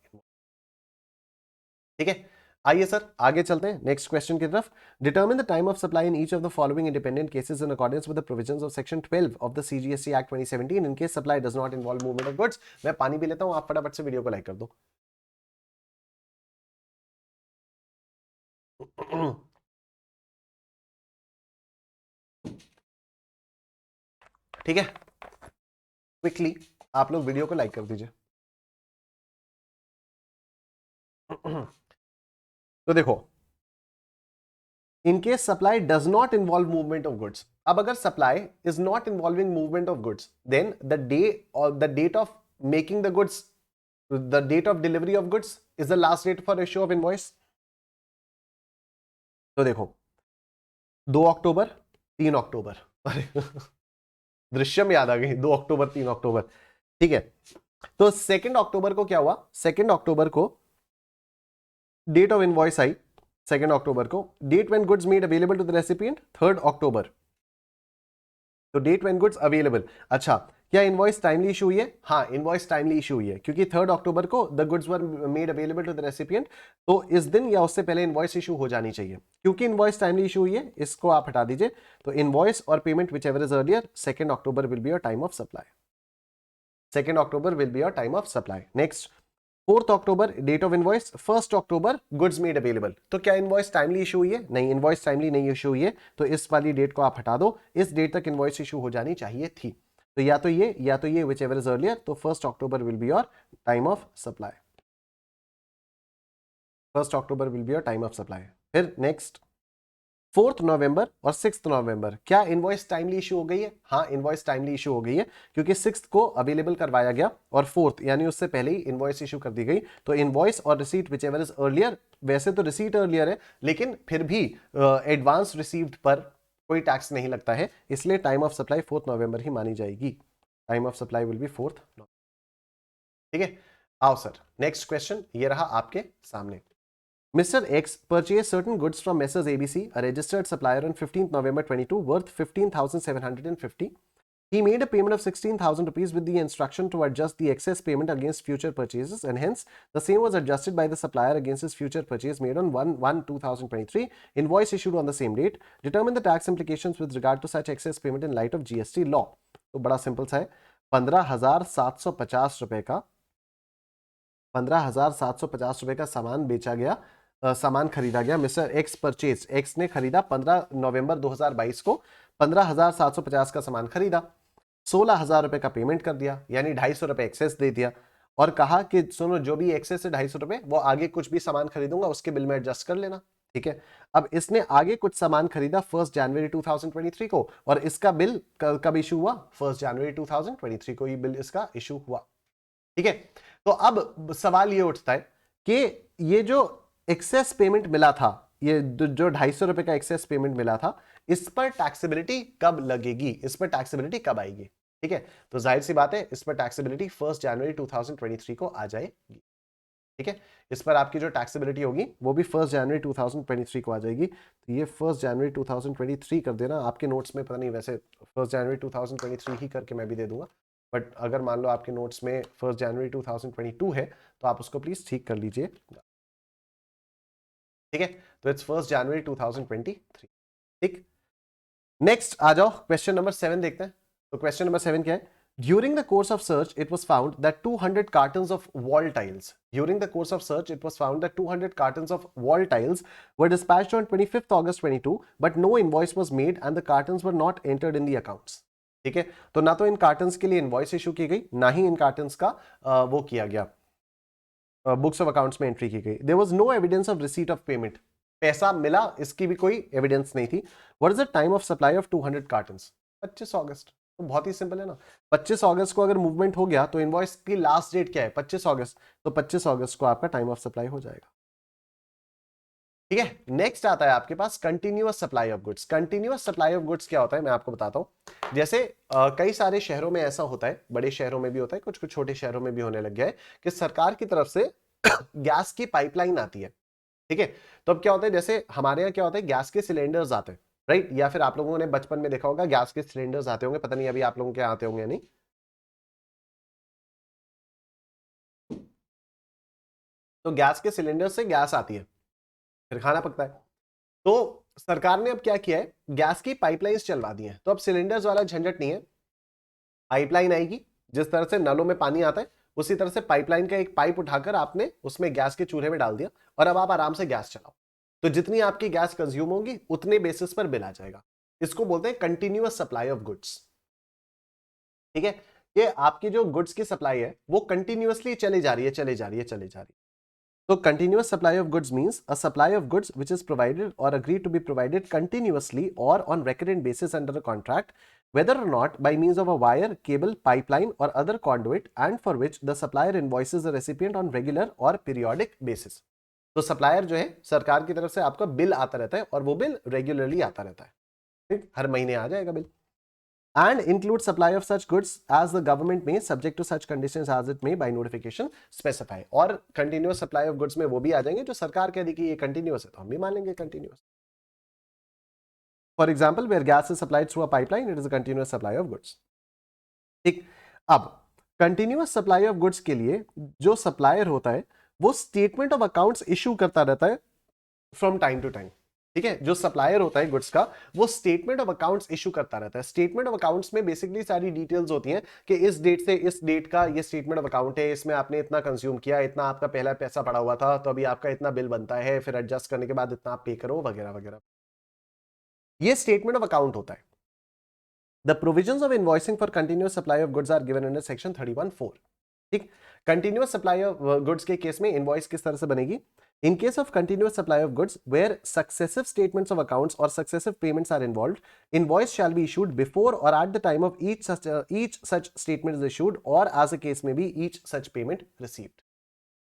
ठीक है, आइए सर आगे चलते हैं नेक्स्ट क्वेश्चन की तरफ। Determine the time of supply in each of the following independent cases in accordance with the provisions of section 12 of the CGST act 2017 in case supply does not involve movement of goods. मैं पानी P लेता हूं, आप फटाफट से video को like कर दो। ठीक है, क्विकली आप लोग वीडियो को लाइक कर दीजिए। तो देखो, in case supply does not involve movement of goods, अब अगर supply is not involving movement of goods, then the day or the date of making the goods, the date of delivery of goods is the last date for issue of invoice. तो देखो 2 अक्टूबर 3 अक्टूबर दृश्यम याद आ गई, 2 अक्टूबर 3 अक्टूबर, ठीक है। तो 2 October को क्या हुआ, 2 अक्टूबर को डेट ऑफ इनवॉइस आई 2 अक्टूबर को, date when goods made available to the recipient 3 October, तो डेट व्हेन गुड्स अवेलेबल। अच्छा, क्या इनवॉइस टाइमली इशू हुई है? हाँ, इनवॉइस टाइमली इशू हुई है, क्योंकि 3 अक्टूबर को the goods were made available to the recipient, तो इस दिन या उससे पहले इनवॉइस इशू हो जानी चाहिए। क्योंकि इनवॉइस टाइमली इशू हुई है, इसको आप हटा दीजिए, तो इनवॉइस और payment whichever is earlier, 2 October will be your time of supply. 2 October will be your time of supply. Next 4 October date of invoice, 1 October goods made available. तो क्या इनवॉइस टाइमली इशू हुई है? नहीं, invoice timely नहीं issue हुई है, तो इस वाली डेट को आप हटा दो, इस डेट तक इनवॉइस इशू हो जानी चाहिए थी। तो या तो ये विच एवर इज अर्लियर, तो 1 October will be your time of supply. 1 October will be your time of supply. फिर नेक्स्ट 4 नवंबर और 6 नवंबर, क्या इनवॉइस टाइमली इशू हो गई है? हाँ, इनवॉइस टाइमली इशू हो गई है, क्योंकि 6 को अवेलेबल करवाया गया और 4 यानी उससे पहले ही इनवॉइस इशू कर दी गई। तो इनवॉइस और receipt whichever is earlier, वैसे तो रिसीट अर्लियर है, लेकिन फिर भी एडवांस रिसीव्ड पर कोई टैक्स नहीं लगता है, इसलिए टाइम ऑफ सप्लाई 4 नवंबर ही मानी जाएगी। Time of supply will be 4 नवंबर। ठीक है, आओ सर नेक्स्ट क्वेश्चन ये रहा आपके सामने। Mr. X purchased certain goods from Messrs. ABC, a registered supplier, on 15th November 22, worth 15,750. He made a payment of 16,000 rupees with the instruction to adjust the excess payment against future purchases, and hence the same was adjusted by the supplier against his future purchase made on 1/1/2023. Invoice issued on the same date. Determine the tax implications with regard to such excess payment in light of GST law. तो बड़ा simple सा है, 15,750 रुपए का 15,750 रुपए का सामान बेचा गया, सामान खरीदा गया। मिस्टर एक्स परचेज, एक्स ने खरीदा 15 नवंबर 2022 को 15,750 का सामान खरीदा, 16,000 रुपए का पेमेंट कर दिया, यानी 250 रुपए एक्सेस दे दिया, और कहा कि सुनो जो भी एक्सेस है 250 रुपए, वो आगे कुछ भी सामान खरीदूंगा उसके बिल में एडजस्ट कर लेना। ठीक है, अब इसने आगे कुछ सामान खरीदा 1 जनवरी 2023 को, और इसका बिल कब इशू हुआ? 1 जनवरी 2023 को ये बिल इसका इशू हुआ। ठीक है, तो अब सवाल ये उठता है कि ये जो एक्सेस पेमेंट मिला था, ये जो 250 रुपए का एक्सेस पेमेंट मिला था, इस पर टैक्सेबिलिटी कब लगेगी, इस पर टैक्सेबिलिटी कब आएगी? ठीक है, तो जाहिर सी बात है इस पर टैक्सेबिलिटी 1 जनवरी 2023 को आ जाएगी। ठीक है, इस पर आपकी जो टैक्सेबिलिटी होगी वो भी 1 जनवरी 2023 को आ जाएगी। तो ये 1 जनवरी 2023 कर देना आपके नोट्स में, पता नहीं वैसे 1 जनवरी 2023 ही करके मैं भी दे दूंगा, बट अगर मान लो आपके नोट्स में 1 जनवरी 2022 है तो आप उसको प्लीज ठीक कर लीजिए। ठीक है, तो इट्स 1 जनवरी 2023। ठीक, नेक्स्ट आ जाओ क्वेश्चन नंबर 7 देखते हैं। तो क्वेश्चन नंबर 7 क्या है? During the course of search, it was found that 200 cartons of wall tiles. During the course of search, it was found that 200 cartons of wall tiles were dispatched on 25th August 22, but no invoice was made and the cartons were not entered in the accounts. ठीक है, तो ना तो इन cottons के लिए invoice issue की गई, ना ही इन कार्टन्स का वो किया गया, बुक्स ऑफ अकाउंट्स में एंट्री की गई। There was no evidence of receipt of payment, पैसा मिला इसकी भी कोई एविडेंस नहीं थी। What is the time of supply of 200 cartons? 25 August. तो बहुत ही सिंपल है ना, 25 अगस्त को अगर मूवमेंट हो गया तो इनवॉइस की लास्ट डेट क्या है? 25 अगस्त, तो 25 अगस्त को आपका टाइम ऑफ सप्लाई हो जाएगा। ठीक है, नेक्स्ट आता है आपके पास continuous supply of goods. Continuous supply of goods क्या होता है मैं आपको बताता हूं। जैसे कई सारे शहरों में ऐसा होता है, बड़े शहरों में भी होता है, कुछ कुछ छोटे शहरों में भी होने लग गया है कि सरकार की तरफ से गैस की पाइपलाइन आती है। ठीक है, तो अब क्या होता है, जैसे हमारे यहाँ क्या होता है, गैस के सिलेंडर्स आते हैं, राइट? या फिर आप लोगों ने बचपन में देखा होगा गैस के सिलेंडर्स आते होंगे, पता नहीं अभी आप लोगों के आते होंगे नहीं। तो गैस के सिलेंडर से गैस आती है, फिर खाना पकता है। तो सरकार ने अब क्या किया है, गैस की पाइपलाइंस चलवा दी हैं, तो अब सिलेंडर्स वाला झंझट नहीं है। पाइपलाइन आएगी, जिस तरह से नलों में पानी आता है उसी तरह से पाइपलाइन का एक पाइप उठाकर आपने उसमें गैस के चूल्हे में डाल दिया, और अब आप आराम से गैस चलाओ। तो जितनी आपकी गैस कंज्यूम होगी उतने बेसिस पर बिल आ जाएगा। इसको बोलते हैं कंटिन्यूअस सप्लाई ऑफ गुड्स। ठीक है, कि आपकी जो गुड्स की सप्लाई है वो कंटिन्यूअसली चली जा रही है, चली जा रही है, चली जा रही है। तो continuous supply of goods means a supply of goods which is provided or agreed to be provided continuously or on recurrent basis under a contract, whether or not by means of a wire, cable, pipeline or other conduit, and for which the supplier invoices the recipient on regular or periodic basis. तो supplier जो है सरकार की तरफ से आपका bill आता रहता है और वो बिल रेगुलरली आता रहता है, ठीक, हर महीने आ जाएगा bill. and include supply of such goods as the government may, subject to such conditions as it may by notification specify. और continuous supply of goods में वो भी आ जाएंगे जो सरकार कह दी कि ये continuous है तो हम भी मान लेंगे continuous. For example, where gas is supplied through a pipeline, it is a continuous supply of goods. ठीक, अब continuous supply of goods के लिए जो supplier होता है वो statement of accounts issue करता रहता है from time to time. ठीक है, जो सप्लायर होता है गुड्स का वो स्टेटमेंट ऑफ अकाउंट्स इशू करता रहता है। स्टेटमेंट ऑफ अकाउंट्स में बेसिकली सारी डिटेल्स होती हैं कि इस डेट से इस डेट का ये स्टेटमेंट ऑफ अकाउंट है, इसमें आपने इतना कंज्यूम किया, इतना आपका पहला पैसा पड़ा हुआ था, तो अभी आपका इतना बिल बनता है, फिर एडजस्ट करने के बाद इतना आप पे करो, वगैरह वगैरह। ये स्टेटमेंट ऑफ अकाउंट होता है। The provisions of invoicing for continuous supply of goods are given under section 31(4). ठीक, कंटिन्यूअस सप्लाई ऑफ गुड्स के केस में इनवॉइस किस तरह से बनेगी? In case of continuous supply of goods where successive statements of accounts or successive payments are involved, invoice shall be issued before or at the time of each such statement is issued, or as the case may be, each such payment received.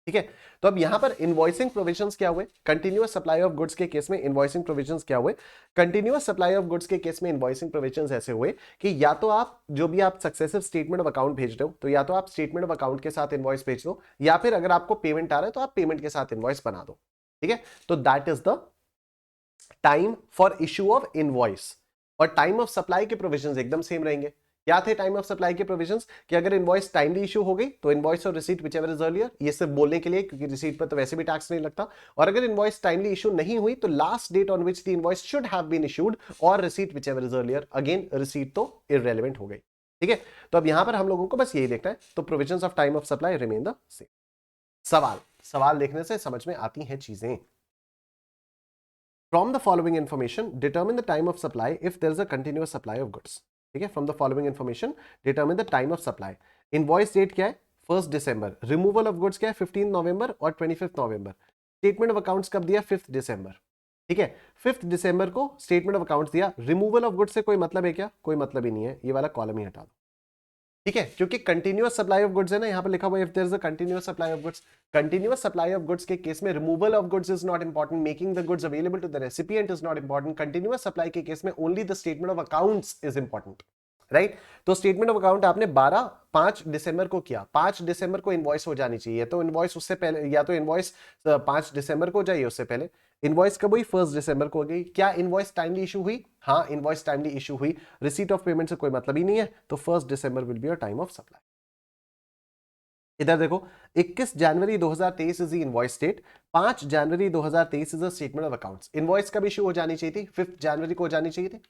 ठीक है, तो अब यहां पर invoicing provisions क्या हुए? Continuous supply of goods के case में इनवॉइसिंग प्रोविजंस क्या हुए? कंटिन्यूअस सप्लाई ऑफ गुड्स के केस में इनवॉइसिंग प्रोविजंस ऐसे हुए कि या तो आप जो भी आप सक्सेसिव स्टेटमेंट ऑफ अकाउंट भेज रहे हो तो या तो आप स्टेटमेंट ऑफ अकाउंट के साथ इनवॉइस भेज दो, या फिर अगर आपको पेमेंट आ रहा है तो आप पेमेंट के साथ इनवॉइस बना दो। ठीक है, तो that is the time for issue of invoice. और टाइम ऑफ सप्लाई के प्रोविजंस एकदम सेम रहेंगे। क्या थे टाइम ऑफ सप्लाई के प्रोविजंस? कि अगर इनवॉइस टाइमली इशू हो गई तो इनवॉइस और रिसीट व्हिचएवर इज अर्लियर, ये सिर्फ बोलने के लिए क्योंकि रिसीट पर तो वैसे भी टैक्स नहीं लगता। और अगर इनवॉइस टाइमली इशू नहीं हुई तो last date on which the invoice should have been issued और receipt whichever is earlier, again receipt तो इररेलेवेंट हो गई। ठीक है, तो अब यहां पर हम लोगों को बस यही देखना है, तो provisions of time of supply remain the same. सवाल देखने से समझ में आती हैं चीजें। From the following information, determine the time of supply if there is a continuous supply of goods. ठीक है, from the following information, determine the time of supply. Invoice date क्या है? 1 दिसंबर। Removal of goods क्या है? 15 नवंबर और 25 नवंबर। Statement of accounts कब दिया? 5 दिसंबर। ठीक है, 5 दिसंबर को स्टेटमेंट ऑफ अकाउंट्स दिया। रिमूवल ऑफ गुड्स से कोई मतलब है क्या? कोई मतलब ही नहीं है, ये वाला कॉलम ही हटा दो। ठीक है, क्योंकि कंटिन्यूअस सप्लाई ऑफ गुड्स है ना, यहां पर लिखा हुआ है if there is a continuous supply of goods. Continuous supply of goods के केस में removal of goods is not important, making the goods available to the recipient is not important. Continuous supply के case में only the statement of accounts is important, right? तो statement of account आपने 5 दिसंबर को किया, 5 दिसंबर को invoice हो जानी चाहिए। तो इनवॉइस उससे पहले, या तो इनवॉइस 5 दिसंबर को जाइए, उससे पहले इनवॉइस कब हुई? 1 दिसंबर को हो गई। क्या इनवॉइस टाइमली इशू हुई? हाँ, इनवॉइस टाइमली इशू हुई। रिसीट ऑफ पेमेंट से कोई मतलब ही नहीं है, तो 1 December will be your time of supply. इधर देखो, 21 January 2023 is the invoice date, 5 January 2023 is the statement of accounts. Invoice कब इशू हो जानी चाहिए थी? 5 जनवरी को हो जानी चाहिए थी।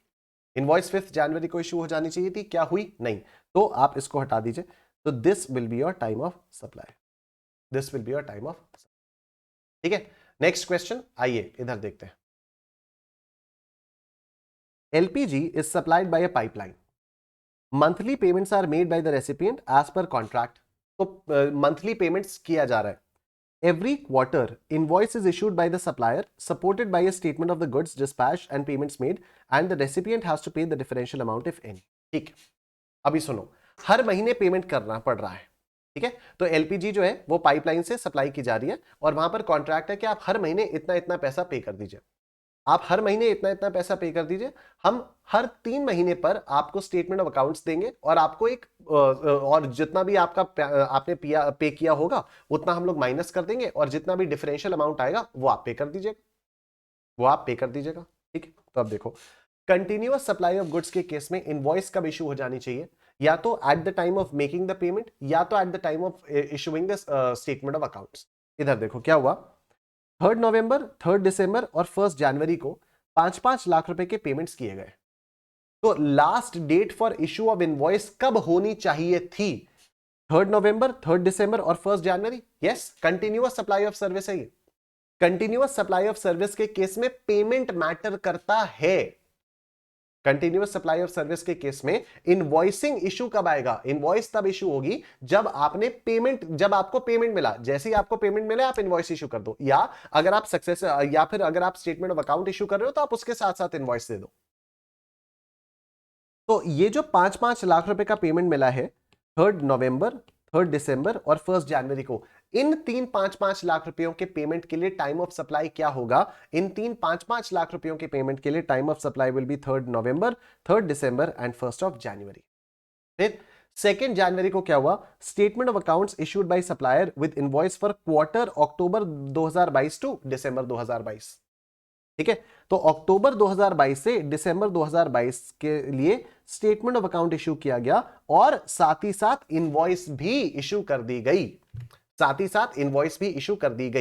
इनवॉइस 5 जनवरी को इशू हो जानी चाहिए थी, क्या हुई? नहीं, तो आप इसको हटा दीजिए। तो this will be your time of supply, this will be your time of supply. ठीक है, नेक्स्ट क्वेश्चन आइए इधर देखते हैं। LPG is supplied by a pipeline, monthly payments are made by the recipient as per contract. तो monthly payments किया जा रहा है। Every quarter, invoice is issued by the supplier, supported by a statement of the goods dispatched and payments made, and the recipient has to pay the differential amount if any. ठीक, अभी सुनो, हर महीने payment करना पड़ रहा है। ठीक है, तो एलपीजी जो है वो पाइपलाइन से सप्लाई की जा रही है और वहां पर कॉन्ट्रैक्ट है कि आप हर महीने इतना इतना पैसा पे कर दीजिए, आप हर महीने इतना इतना पैसा पे कर दीजिए। हम हर 3 महीने पर आपको स्टेटमेंट ऑफ अकाउंट्स देंगे और आपको एक और जितना भी आपका आपने पे किया होगा उतना हम लोग माइनस कर देंगे और जितना भी डिफरेंशियल अमाउंट आएगा वो आप पे कर दीजिएगा, वो आप पे कर दीजिएगा। ठीक है, तो अब देखो, कंटिन्यूअस सप्लाई ऑफ गुड्स के केस में इनवॉइस कब इशू हो जानी चाहिए? या तो eight the time of making the payment, या तो eight the time of issuing the statement of accounts. इधर देखो क्या हुआ, 3 नवंबर, 3 दिसंबर और 1 जनवरी को 5-5 लाख रुपए के पेमेंट्स किए गए। तो last date for issue of invoice कब होनी चाहिए थी? 3 नवंबर, 3 दिसंबर और 1 जनवरी। Yes, continuous supply of service है ये। कंटिन्यूअस सप्लाई ऑफ सर्विस के केस में पेमेंट मैटर करता है। कंटिन्यूअस सप्लाई ऑफ सर्विस के केस में इनवॉइसिंग इशू कब आएगा? इनवॉइस तब इशू होगी जब आपको पेमेंट मिला, जैसे ही आपको पेमेंट मिले आप इनवॉइस इशू कर दो, या अगर आप या फिर अगर आप स्टेटमेंट ऑफ अकाउंट इशू कर रहे हो तो आप उसके साथ साथ इनवॉइस दे दो। तो ये जो 5-5 लाख रुपए का पेमेंट मिला है 3 नवंबर, 3 दिसंबर और 1 जनवरी को, इन 5-5 लाख रुपयों के पेमेंट के लिए टाइम ऑफ सप्लाई क्या होगा? इन 5-5 लाख रुपयों के पेमेंट के लिए time of supply will be 3 November, 3 December and 1 January. फिर 2 जनवरी को क्या हुआ? Statement of accounts issued by supplier with invoice for quarter October 2022 to December 2022। ठीक है, तो अक्टूबर 2022 से दिसंबर 2022 के लिए स्टेटमेंट ऑफ अकाउंट इशू किया गया और साथ ही साथ इनवॉइस भी इशू कर दी गई,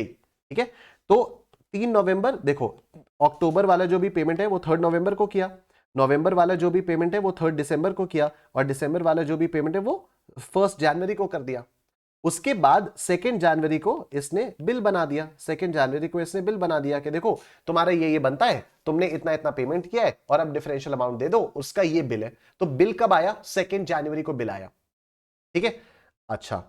ठीक है। तो 3 नवंबर, देखो अक्टूबर वाला जो भी पेमेंट है वो 3 नवंबर को किया, नवंबर वाला जो भी पेमेंट है वो 3 दिसंबर को किया, और दिसंबर वाला जो भी पेमेंट है वो 1 जनवरी को कर दिया। उसके बाद 2 जनवरी को इसने बिल बना दिया, 2 जनवरी को इसने बिल बना दिया कि देखो तुम्हारा ये बनता है, तुमने इतना इतना पेमेंट किया है और अब डिफरेंशियल अमाउंट दे दो, उसका ये बिल है। तो बिल कब आया? 2 जनवरी को बिल आया, ठीक है। अच्छा,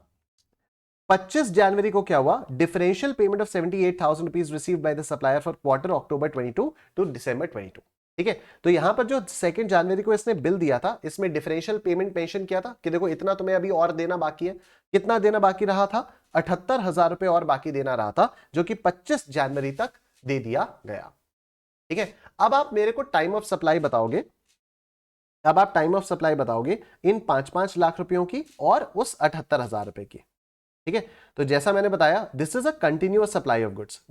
25 जनवरी को क्या हुआ? Differential payment of 78,000 rupees received by the supplier for quarter October 22 to December 22, ठीक है। तो यहां पर जो 2 जनवरी को इसने बिल दिया था, इसमें डिफरेंशियल पेमेंट मेंशन किया था कि देखो इतना तुम्हें अभी और देना बाकी है। कितना देना बाकी रहा था? 78,000 रुपए और बाकी देना रहा था, जो कि 25 जनवरी तक दे दिया गया, ठीक है। अब आप मेरे को टाइम ऑफ सप्लाई बताओगे, इन 5-5 लाख रुपयों की और उस 78,000 रुपए की, ठीक है। तो जैसा मैंने बताया, this is a continuous supply of goods,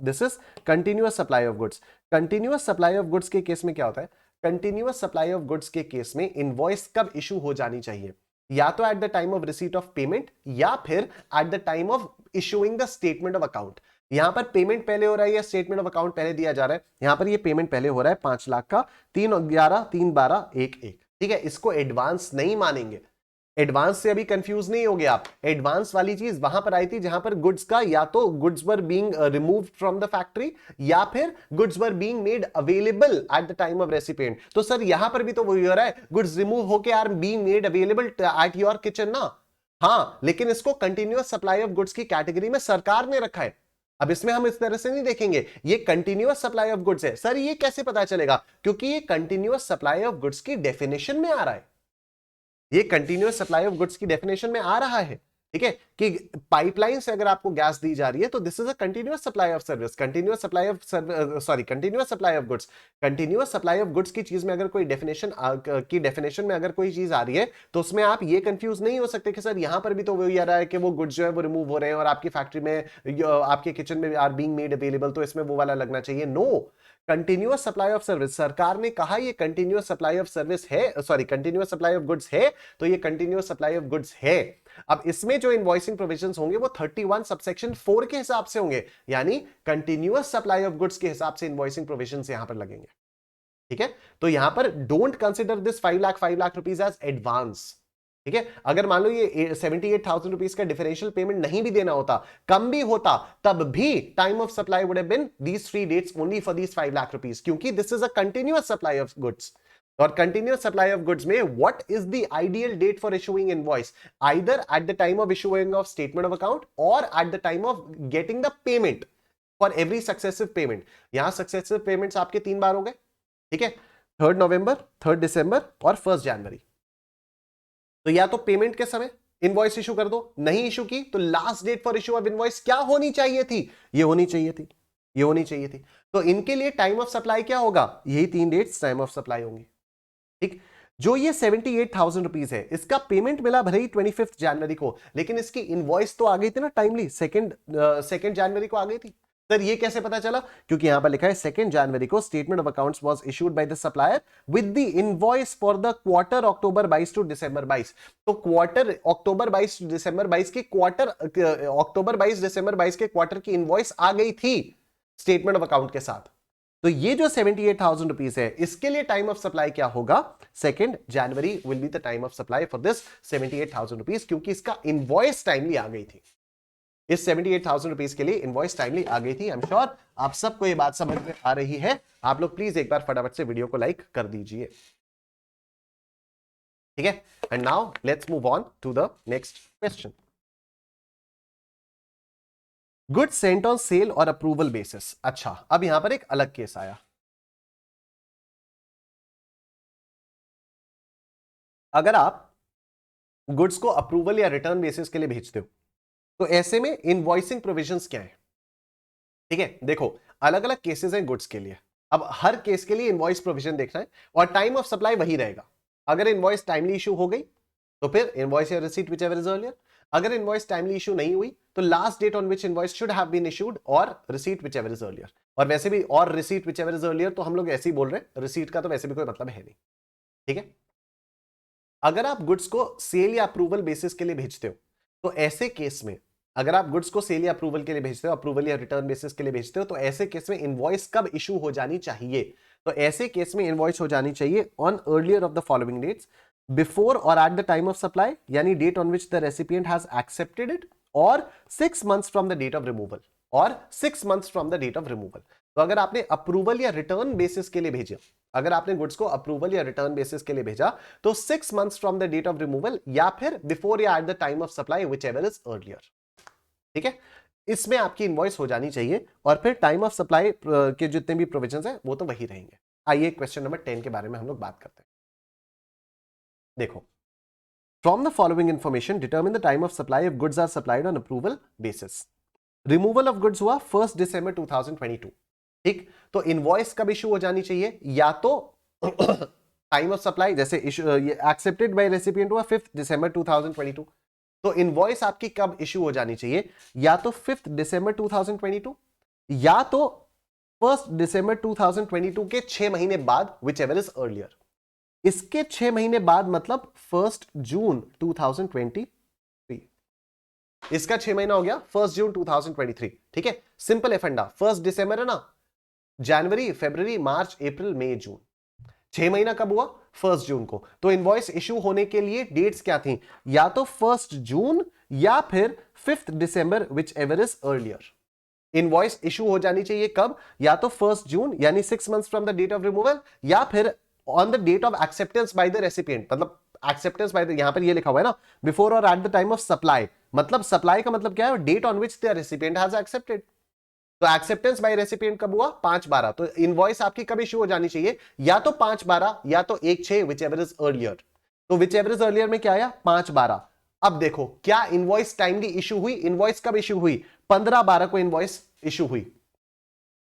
continuous supply of goods के केस में क्या होता है? कंटिन्यूअस सप्लाई ऑफ गुड्स के केस में इनवॉइस कब इशू हो जानी चाहिए? या तो eight the time of receipt of payment, या फिर eight the time of issuing the statement of account. यहां पर पेमेंट पहले हो रहा है या स्टेटमेंट ऑफ अकाउंट पहले दिया जा रहा है? यहां पर ये पेमेंट पहले हो रहा है 5 लाख का, 3/11, 3/12, 1/1, ठीक है। इसको एडवांस नहीं मानेंगे, एडवांस से अभी कंफ्यूज नहीं हो गए आप। एडवांस वाली चीज वहां पर आई थी जहां पर गुड्स का या तो goods were being removed from the factory, या फिर goods were being made available at the time of recipient. तो सर यहां पर भी तो वही हो रहा है, गुड्स रिमूव होके are being made available at your kitchen ना। हाँ, लेकिन इसको कंटिन्यूअस सप्लाई ऑफ गुड्स की कैटेगरी में सरकार ने रखा है। अब इसमें हम इस तरह से नहीं देखेंगे ये कंटिन्यूअस सप्लाई ऑफ गुड्स है। सर ये कैसे पता चलेगा? क्योंकि ये कंटिन्यूअस सप्लाई ऑफ गुड्स की डेफिनेशन में आ रहा है, ये कंटिन्यूअस सप्लाई ऑफ गुड्स की डेफिनेशन में आ रहा है, ठीक है। कि पाइपलाइन से अगर आपको गैस दी जा रही है तो this is a continuous supply of service, continuous supply of goods. Continuous supply of goods की चीज में अगर कोई डेफिनेशन में अगर कोई चीज आ रही है तो उसमें आप ये कंफ्यूज नहीं हो सकते कि सर यहां पर भी तो वही आ रहा है कि वो गुड्स जो है वो रिमूव हो रहे हैं और आपकी फैक्ट्री में, आपके किचन में आर बीइंग मेड अवेलेबल, तो इसमें वो वाला लगना चाहिए। No, continuous supply of service, सरकार ने कहा ये कंटिन्यूअस सप्लाई ऑफ सर्विस है, कंटिन्यूअस सप्लाई ऑफ गुड्स है, तो ये कंटिन्यूअस सप्लाई ऑफ गुड्स है। अब इसमें जो इनवॉइसिंग प्रोविजंस होंगे वो 31 सबसेक्शन 4 के हिसाब से होंगे, यानी कंटिन्यूअस सप्लाई ऑफ गुड्स के हिसाब से इनवॉइसिंग प्रोविजंस यहां पर लगेंगे, ठीक है। तो यहां पर don't consider this 5 lakh rupees as advance, ठीक है। अगर मान लो ये 78,000 रुपीज का डिफरेंशियल पेमेंट नहीं भी देना होता, कम भी होता, तब भी time of supply would have been these 3 dates only for these 5 lakh rupees, क्योंकि this is a continuous supply of goods. और कंटिन्यूअस सप्लाई ऑफ गुड्स में what is the ideal date for issuing invoice? Either at the time of issuing of statement of account और at the time of getting the payment for every successive payment. यहां successive payments आपके 3 बार हो गए, ठीक है। 3 November, 3 दिसंबर और 1 जनवरी। तो या तो पेमेंट के समय इनवॉइस इशू कर दो, नहीं इशू की तो last date for issue of invoice क्या होनी चाहिए थी? ये होनी चाहिए थी। तो इनके लिए टाइम ऑफ सप्लाई क्या होगा? यही 3 डेट्स टाइम ऑफ सप्लाई होंगी, ठीक। जो ये 78,000 रुपीज है, इसका पेमेंट मिला भले ही 25 जनवरी को, लेकिन इसकी इनवॉइस तो आ गई थी ना टाइमली, सेकेंड जनवरी को आ गई थी। सर ये कैसे पता चला? क्योंकि यहां पर लिखा है 2 जनवरी को statement of accounts was issued by the supplier with the invoice for the quarter October 22 to December 22। तो क्वार्टर अक्टूबर 22 टू दिसंबर 22 के अक्टूबर 22 दिसंबर 22 के क्वार्टर की इनवॉइस आ गई थी स्टेटमेंट ऑफ अकाउंट के साथ। तो ये जो 78,000 रुपीज है, इसके लिए टाइम ऑफ सप्लाई क्या होगा? 2 जनवरी will be the time of supply for this 78,000 rupees, क्योंकि इसका इनवॉइस टाइमली आ गई थी। इस 78,000 रुपीज के लिए इनवॉइस टाइमली आ गई थी। आई एम श्योर आप सबको ये बात समझ में आ रही है। आप लोग प्लीज एक बार फटाफट से वीडियो को लाइक कर दीजिए। ठीक है, and now let's move on to the next question. Goods sent on sale और अप्रूवल बेसिस. अच्छा, अब यहां पर एक अलग केस आया. अगर आप गुड्स को अप्रूवल या रिटर्न बेसिस के लिए भेजते हो तो ऐसे में इनवॉइसिंग प्रोविजंस क्या है. ठीक है, देखो अलग अलग केसेस हैं गुड्स के लिए. अब हर केस के लिए इनवॉइस प्रोविजन देखना है और टाइम ऑफ सप्लाई वही रहेगा. अगर इनवॉइस टाइमली इशू हो गई तो फिर इनवॉइस या receipt whichever is earlier. अगर इनवॉइस टाइमली इशू नहीं हुई तो last date on which invoice should have been issued और receipt whichever is earlier. और वैसे भी और receipt whichever is earlier तो हम लोग ऐसे ही बोल रहे हैं, रिसीट का तो वैसे भी कोई मतलब है नहीं. ठीक है, अगर आप गुड्स को सेल या अप्रूवल बेसिस के लिए भेजते हो तो ऐसे केस में, अगर आप गुड्स को सेल या अप्रूवल के लिए भेजते हो, अप्रूवल या रिटर्न बेसिस के लिए भेजते हो, तो ऐसे केस में इनवॉइस कब इशू हो जानी चाहिए. तो ऐसे केस में इनवॉइस हो जानी चाहिए on earlier of the following dates, before और at the time of supply, यानी date on which the recipient has accepted it, और 6 months from the date of removal, और 6 months from the date of removal. तो अगर आपने approval या return basis के लिए भेजा, अगर आपने गुड्स को अप्रूवल या रिटर्न बेसिस के लिए भेजा तो 6 months from the date of removal या फिर बिफोर या at the time of supply whichever is earlier. ठीक है, इसमें आपकी इनवॉइस हो जानी चाहिए और फिर टाइम ऑफ सप्लाई के जितने भी प्रोविजंस हैं वो तो वही रहेंगे. आइए क्वेश्चन नंबर 10 के बारे में हम लोग बात करते हैं. देखो, from the following information determine the time of supply if goods are supplied on approval basis. Removal of goods हुआ 1 December 2022. ठीक, तो इनवॉइस कब इशू हो जानी चाहिए, या तो टाइम ऑफ सप्लाई, जैसे एक्सेप्टेड बाय रेसिपिएंट हुआ 5 December 2022, तो इनवॉइस आपकी कब इशू हो जानी चाहिए, या तो 5 December 2022 या तो 1 December 2022 के 6 महीने बाद, विच एवर इज अर्लियर. इसके 6 महीने बाद मतलब 1 June 2023. इसका 6 महीना हो गया 1 June 2023. ठीक है, सिंपल है फंडा. 1 December है ना, जनवरी, फरवरी, मार्च, अप्रैल, मई, जून, 6 महीना कब हुआ, 1 जून को. तो इनवॉइस इशू होने के लिए डेट्स क्या थी, या तो 1 जून या फिर 5 December which ever is earlier. Invoice issue हो जानी चाहिए कब, या तो 1 जून यानी 6 months from the date of removal, या फिर on the date of acceptance by the recipient. मतलब एक्सेप्टेंस बाय द, यहां पर ये लिखा हुआ है ना, बिफोर और at the time of supply. मतलब सप्लाई का मतलब क्या है, date on which the recipient has accepted. तो एक्सेप्टेंस बाय रेसिपिएंट कब हुआ, 5/12. तो इनवॉइस आपकी कब इशू हो जानी चाहिए, या तो 5/12 या तो 1/6 विच एवर इज अर्लियर. तो विच एवर इज अर्लियर में क्या आया, 5/12. अब देखो क्या इनवॉइस टाइमली इशू हुई, इनवॉइस कब इशू हुई, 15/12 को इनवॉइस इशू हुई.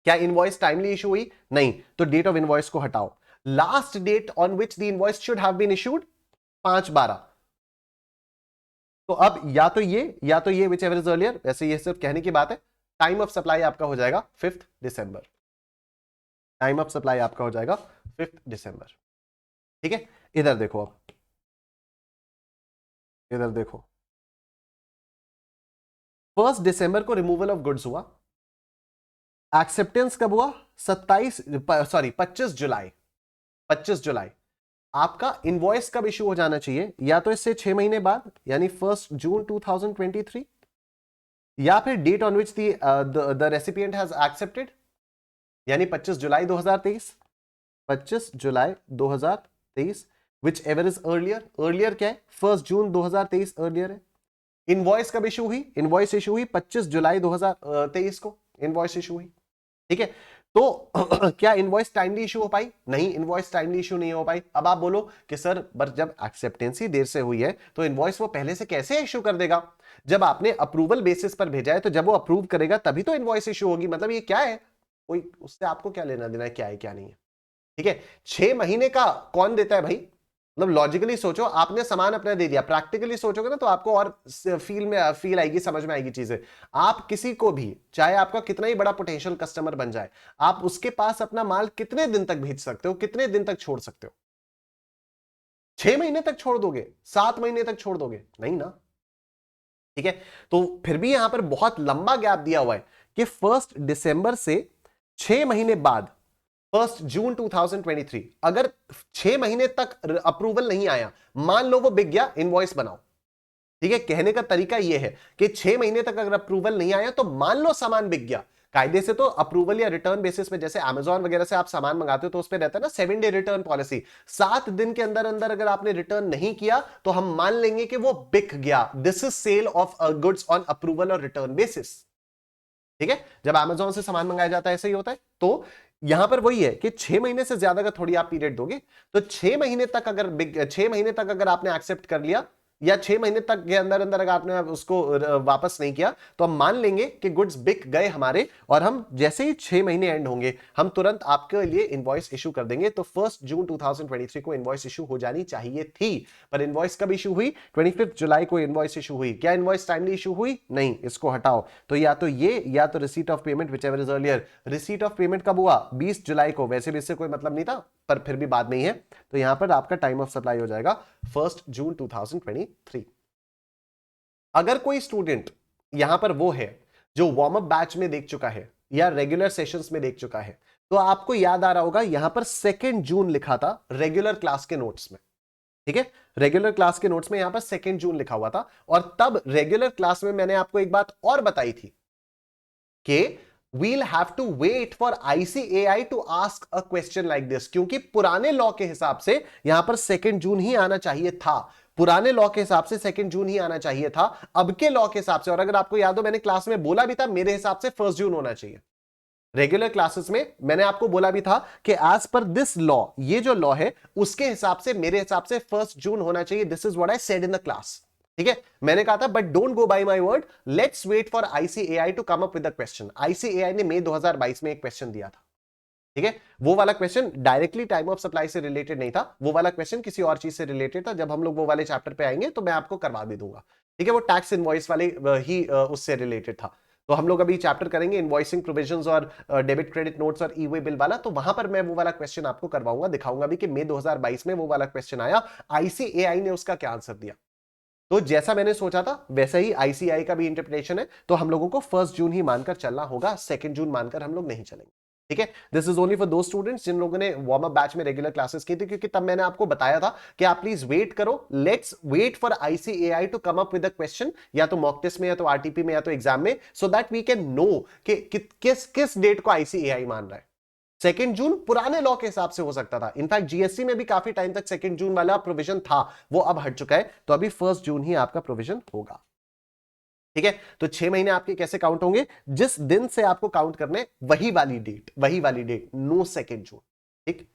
क्या इनवॉइस टाइमली इशू हुई, नहीं. तो डेट ऑफ इनवॉइस को हटाओ. Last date on which the invoice should have been issued, 5/12. तो अब या तो ये विच एवर इज अर्लियर. वैसे ये सिर्फ कहने की बात है. टाइम ऑफ सप्लाई आपका हो जाएगा 5 December. टाइम ऑफ सप्लाई आपका हो जाएगा 5 December. ठीक है, इधर देखो, अब इधर देखो, 1 December को रिमूवल ऑफ गुड्स हुआ. एक्सेप्टेंस कब हुआ, 25 जुलाई. 25 जुलाई. आपका इनवॉइस कब इशू हो जाना चाहिए, या तो इससे 6 महीने बाद यानी 1 June 2023, या फिर date on which the recipient has accepted यानी 25 जुलाई 2023. 25 जुलाई 2023 whichever is earlier. Earlier क्या है, 1 June 2023 अर्लियर है. इनवॉइस कब इशू हुई, इनवॉइस इशू हुई 25 जुलाई 2023 को इनवॉइस इशू हुई. ठीक है, तो क्या इनवॉइस टाइमली इशू हो पाई, नहीं, इनवॉइस टाइमली इशू नहीं हो पाई. अब आप बोलो कि सर बट जब एक्सेप्टेंसी देर से हुई है तो इनवॉइस वो पहले से कैसे इशू कर देगा, जब आपने अप्रूवल बेसिस पर भेजा है तो जब वो अप्रूव करेगा तभी तो इनवॉइस इशू होगी. मतलब ये क्या है, कोई उससे आपको क्या लेना देना है, क्या है क्या नहीं है. ठीक है, 6 महीने का कौन देता है भाई. मतलब लॉजिकली सोचो, आपने सामान अपना दे दिया, प्रैक्टिकली सोचोगे ना तो आपको और फील आएगी, समझ में आएगी चीजें. आप किसी को भी, चाहे आपका कितना ही बड़ा पोटेंशियल कस्टमर बन जाए, आप उसके पास अपना माल कितने दिन तक भेज सकते हो, कितने दिन तक छोड़ सकते हो. 6 महीने तक छोड़ दोगे, 7 महीने तक छोड़ दोगे, नहीं ना. ठीक है, तो फिर भी यहां पर बहुत लंबा गैप दिया हुआ है कि 1 December से 6 महीने बाद 1 June 2023. अगर 6 महीने तक अप्रूवल नहीं आया, मान लो वो बिक गया, इनवॉइस बनाओ. ठीक है, कहने का तरीका यह है कि 6 महीने तक अगर अप्रूवल नहीं आया तो मान लो सामान बिक गया, कायदे से तो अप्रूवल या रिटर्न बेसिस पे, जैसे अमेजॉन वगैरह से आप सामान मंगाते हो तो उस पे रहता है ना 7 डे रिटर्न पॉलिसी, 7 दिन के अंदर अंदर अगर आपने रिटर्न नहीं किया तो हम मान लेंगे कि वो बिक गया। This is sale of goods on approval और रिटर्न बेसिस। ठीक है, जब अमेजॉन से सामान मंगाया जाता है ऐसे ही होता है। तो यहां पर वही है कि 6 महीने से ज्यादा का थोड़ी आप पीरियड दोगे, तो 6 महीने तक अगर 6 महीने तक अगर आपने एक्सेप्ट कर लिया या 6 महीने तक के अंदर अंदर अगर आपने उसको वापस नहीं किया तो हम मान लेंगे कि गुड्स बिक गए हमारे, और हम जैसे ही 6 महीने एंड होंगे हम तुरंत आपके लिए इनवॉइस इशू कर देंगे। तो 1 जून 2023 को इनवॉइस इशू हो जानी चाहिए थी, पर इनवॉइस कब इशू हुई? 25 जुलाई को इनवॉइस इशू हुई। क्या इनवॉइस टाइमली इशू हुई? नहीं, इसको हटाओ। तो या तो ये या तो receipt of payment, whichever is earlier. Receipt of payment कब हुआ? 20 जुलाई को। वैसे भी इससे कोई मतलब नहीं था, पर फिर भी बाद में ही है, तो यहां पर आपका टाइम ऑफ सप्लाई हो जाएगा 1 जून 2023। अगर कोई स्टूडेंट यहां पर वो है जो वार्म अप बैच में देख चुका है या रेगुलर सेशंस में देख चुका है, तो आपको याद आ रहा होगा यहां पर 2 जून लिखा था रेगुलर क्लास के नोट्स में। ठीक है, रेगुलर क्लास के नोट्स में यहां पर 2 जून लिखा हुआ था, और तब रेगुलर क्लास में मैंने आपको एक बात और बताई थी कि we'll have to wait for ICAI to ask a question like this, क्योंकि पुराने लॉ के हिसाब से यहां पर 2 जून ही आना चाहिए था। पुराने लॉ के हिसाब से 2 जून ही आना चाहिए था। अब के लॉ के हिसाब से, और अगर आपको याद हो मैंने क्लास में बोला भी था, मेरे हिसाब से 1 जून होना चाहिए। रेगुलर क्लासेस में मैंने आपको बोला भी था कि एज पर दिस लॉ, ये जो लॉ है उसके हिसाब से मेरे हिसाब से 1 जून होना चाहिए। This is what I said in the class. ठीक है, मैंने कहा था but don't go by my word, let's wait for ICAI to come up with the question. ICAI ने मई 2022 में एक क्वेश्चन दिया था। ठीक है, वो वाला question directly time of supply से रिलेटेड नहीं था, वो वाला क्वेश्चन किसी और चीज से रिलेटेड था। जब हम लोग वो वाले चैप्टर पे आएंगे तो मैं आपको करवा भी दूंगा। ठीक है, वो टैक्स इनवॉइस वाले ही उससे रिलेटेड था। तो हम लोग अभी चैप्टर करेंगे इनवॉइसिंग प्रोविजंस और डेबिट क्रेडिट नोट्स और ई वे बिल वाला, तो वहां पर मैं वो वाला क्वेश्चन आपको करवाऊंगा, दिखाऊंगा भी कि मई 2022 में वो वाला क्वेश्चन आया, आईसीएआई ने उसका क्या आंसर दिया। तो जैसा मैंने सोचा था वैसा ही आईसीआई का भी इंटरप्रिटेशन है, तो हम लोगों को 1 जून ही मानकर चलना होगा, 2 जून मानकर हम लोग नहीं चलेंगे। ठीक है, दिस इज ओनली फॉर दो स्टूडेंट्स जिन लोगों ने वार्म अप बैच में रेगुलर क्लासेस की थी, क्योंकि तब मैंने आपको बताया था कि आप प्लीज वेट करो, let's wait for ICAI to come up with a question, या तो मॉक टेस्ट में या तो आरटीपी में या तो एग्जाम में, so that we can know कि किस किस डेट को आईसीएआई मान रहा है। 2 जून पुराने लॉ के हिसाब से हो सकता था, इनफैक्ट जीएसटी में भी काफी टाइम तक 2 जून वाला प्रोविजन था, वो अब हट चुका है, तो अभी 1 जून ही आपका प्रोविजन होगा। ठीक है, तो 6 महीने आपके कैसे काउंट होंगे? जिस दिन से आपको काउंट करने वही वाली डेट, नो 2 जून। ठीक,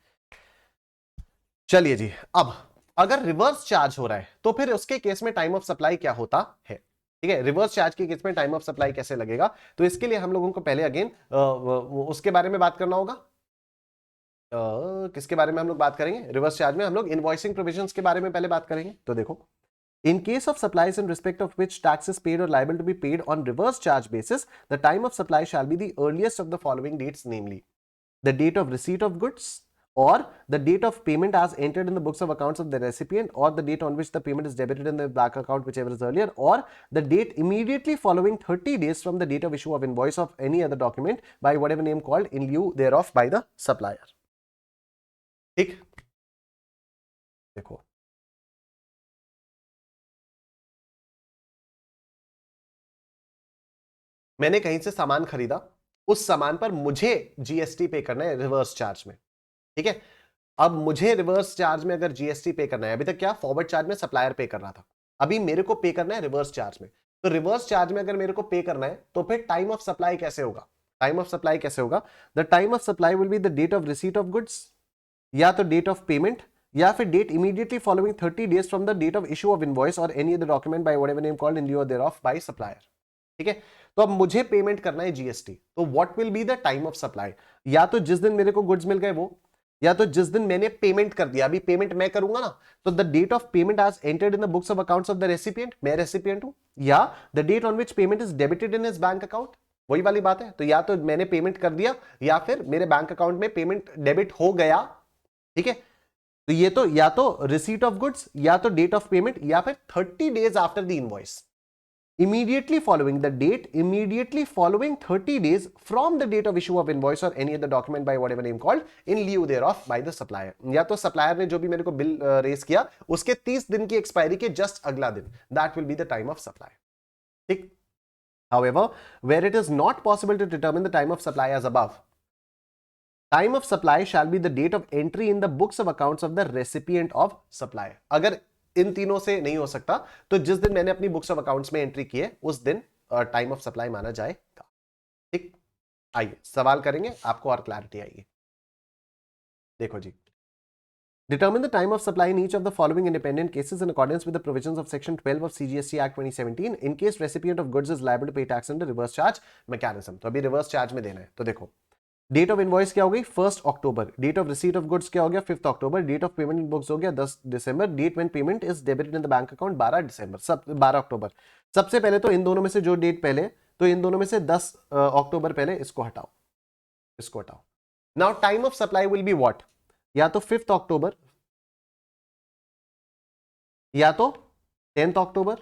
चलिए जी। अब अगर रिवर्स चार्ज हो रहा है तो फिर उसके केस में टाइम ऑफ सप्लाई क्या होता है? ठीक है, रिवर्स चार्ज के केस में टाइम ऑफ सप्लाई कैसे लगेगा? तो इसके लिए हम लोगों को पहले अगेन उसके बारे में बात करना होगा। किसके बारे में हम लोग बात करेंगे? रिवर्स चार्ज में हम लोग इनवॉइसिंग प्रोविजंस के बारे में पहले बात करेंगे। तो देखो, in case of supplies in respect of which tax is paid or liable to be paid on reverse charge basis, the time of supply shall be the earliest of the following dates, namely the date of receipt of goods, or the date of payment as entered in the books of accounts of the recipient, or the date on which the payment is debited in the bank account, whichever is earlier, or the date immediately following 30 days from the date of issue of invoice of any other document by whatever name called in lieu thereof by the supplier. ठीक, देखो मैंने कहीं से सामान खरीदा, उस सामान पर मुझे जीएसटी पे करना है रिवर्स चार्ज में। ठीक है, अब मुझे रिवर्स चार्ज में अगर जीएसटी पे करना है, अभी तक क्या फॉरवर्ड चार्ज में सप्लायर पे कर रहा था, अभी मेरे को पे करना है रिवर्स चार्ज में। तो रिवर्स चार्ज में अगर मेरे को पे करना है तो फिर टाइम ऑफ सप्लाई कैसे होगा? टाइम ऑफ सप्लाई कैसे होगा? The time of supply will be the date of receipt of goods, या तो डेट ऑफ पेमेंट, या फिर date immediately following 30 days from the date of issue of invoice और any other document by whatever name called in lieu thereof by supplier. ठीक है, तो अब मुझे पेमेंट करना है जीएसटी, तो what will be the time of supply? या तो जिस दिन मेरे को गुड्स मिल गए वो, या तो जिस दिन मैंने पेमेंट कर दिया। अभी पेमेंट मैं करूंगा ना, तो the date of payment as entered in the books of accounts of the recipient, मैं रेसिपिएंट हूं, या the date on which payment is debited in his bank account, वही वाली बात है। तो या तो मैंने पेमेंट कर दिया या फिर मेरे बैंक अकाउंट में पेमेंट डेबिट हो गया। ठीक है, तो ये तो या तो रिसीट ऑफ गुड्स, या तो डेट ऑफ पेमेंट, या फिर 30 days after the invoice, immediately following the date, immediately following 30 days from the date of issue of invoice or any other document by whatever name called in lieu thereof by the supplier। या तो supplier ने जो भी मेरे को bill race किया उसके 30 दिन की एक्सपायरी के जस्ट अगला दिन, that will be the time of supply. ठीक, However, where it is not possible to determine the time of supply as above, time of supply shall be the date of entry in the books of accounts of the recipient of supply. अगर इन तीनों से नहीं हो सकता तो जिस दिन मैंने अपनी बुक्स ऑफ अकाउंट्स में एंट्री की है उस दिन टाइम ऑफ सप्लाई माना जाएगा। ठीक, आइए सवाल करेंगे, आपको और क्लैरिटी आएगी। देखो जी, determine the time of supply in each of the following independent cases in accordance with the provisions of section 12 of CGST Act 2017 in case recipient of goods is liable to pay tax under reverse charge mechanism। तो अभी reverse charge में देना है। तो देखो, date of invoice क्या हो गई 1 October, date of receipt of goods क्या हो गया 5 October, date of payment in books हो गया 10 December, date when payment is debited in the bank account 12 December, सब 12 अक्टूबर। सबसे पहले तो इन दोनों में से जो डेट पहले, तो इन दोनों में से 10 अक्टूबर पहले, इसको हटाओ, इसको हटाओ। Now time of supply will be what, या तो 5 अक्टूबर या तो 10 अक्टूबर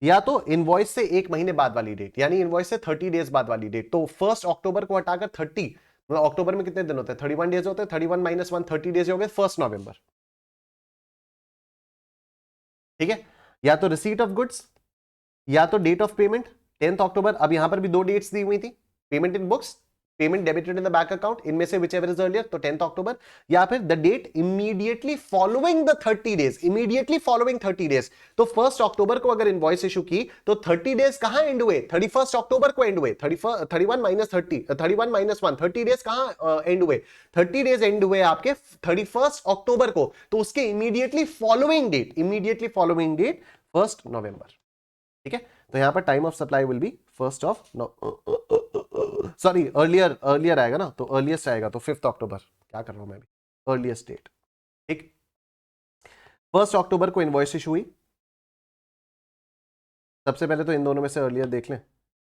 या तो इनवॉइस से एक महीने बाद वाली डेट, यानी इनवॉइस से 30 डेज बाद वाली डेट। तो 1 अक्टूबर को हटाकर 30, मतलब अक्टूबर में कितने दिन होते हैं 31 डेज होते हैं, 31 माइनस 1 30 डेज हो गए 1 नवंबर। ठीक है, या तो रिसीट ऑफ गुड्स या तो डेट ऑफ पेमेंट 10 अक्टूबर। अब यहां पर भी दो डेट्स दी हुई थी, payment in books, payment debited in the bank account, इनमें से विच एवर इज अर्लियर, तो 10 अक्टूबर, या फिर the date immediately following the 30 days, immediately following 30 days. तो 1 अक्टूबर को अगर इनवॉइस इशू की तो 30 डेज कहां एंड हुए, 31 अक्टूबर को एंड हुए, 31 माइनस 30, 31 माइनस 1, 30 डेज कहां एंड हुए, 30 डेज एंड हुए आपके 31 अक्टूबर को। तो उसके immediately following date, immediately following date 1 November. ठीक है, तो यहां पर time of supply will be 1 of sorry earlier आएगा ना, तो अर्लिएस्ट आएगा, तो 5 अक्टूबर, क्या कर रहा हूं मैं भी, अर्लिएस्ट डेट। ठीक, 1 अक्टूबर को इनवॉइस इशू हुई, सबसे पहले तो इन दोनों में से अर्लियर देख लें,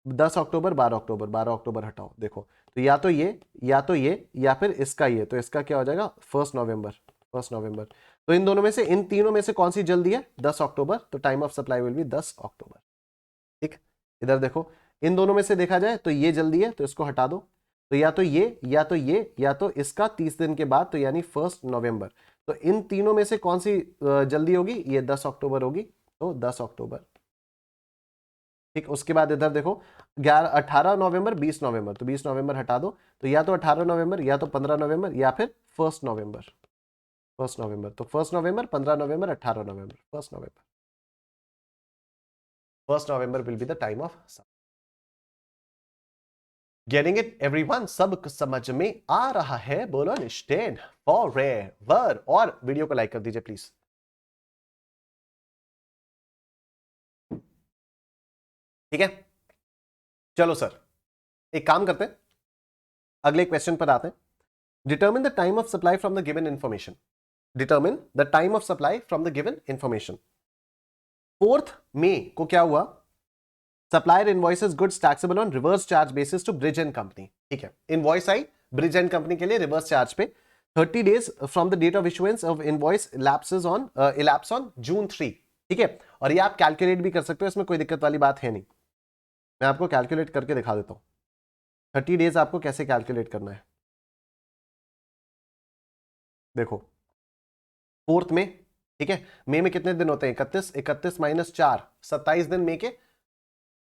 10 अक्टूबर 12 अक्टूबर, 12 अक्टूबर हटाओ, देखो तो या तो ये या तो ये या फिर इसका ये, तो इसका क्या हो जाएगा 1 नवंबर, 1 नवंबर। तो इन दोनों में से, इन तीनों में से कौन सी जल्दी है 10 अक्टूबर, तो time of supply will B 10 अक्टूबर। ठीक, इधर देखो, इन दोनों में से देखा जाए तो ये जल्दी है, तो इसको हटा दो, तो या तो ये या तो ये या तो इसका 30 दिन के बाद, तो यानी 1 नवंबर। तो इन तीनों में से कौन सी जल्दी होगी, ये 10 अक्टूबर होगी, तो 10 अक्टूबर। ठीक, उसके बाद इधर देखो 18 नवंबर 20 नवंबर, तो 20 नवंबर हटा दो, तो या तो 18 नवंबर या तो 15 नवंबर या फिर 1 नवंबर, 1 नवंबर। तो 1 नवंबर, 15 नवंबर, 18 नवंबर, 1 नवंबर, 1 November will be the time of. Getting it everyone, सब समझ में आ रहा है, बोलो निश्चय फॉरएवर, और वीडियो को लाइक कर दीजिए प्लीज। ठीक है, चलो सर एक काम करते हैं, अगले क्वेश्चन पर आते हैं। Determine the time of supply from the given information, determine the time of supply from the given information. 4 मई को क्या हुआ, supplier invoices goods taxable on reverse charge basis to Bridge and Company. ठीक है, invoice आई Bridge and Company के लिए reverse charge pay, 30 days from the date of issuance of invoice elapse on June 3। ठीक है, और ये आप कैलकुलेट भी कर सकते हो, इसमें कोई दिक्कत वाली बात है नहीं, मैं आपको कैलकुलेट करके दिखा देता हूं 30 डेज आपको कैसे कैलकुलेट करना है। देखो 4 में, ठीक है, मई में कितने दिन होते हैं 31, 31 माइनस 4 27 दिन मई के,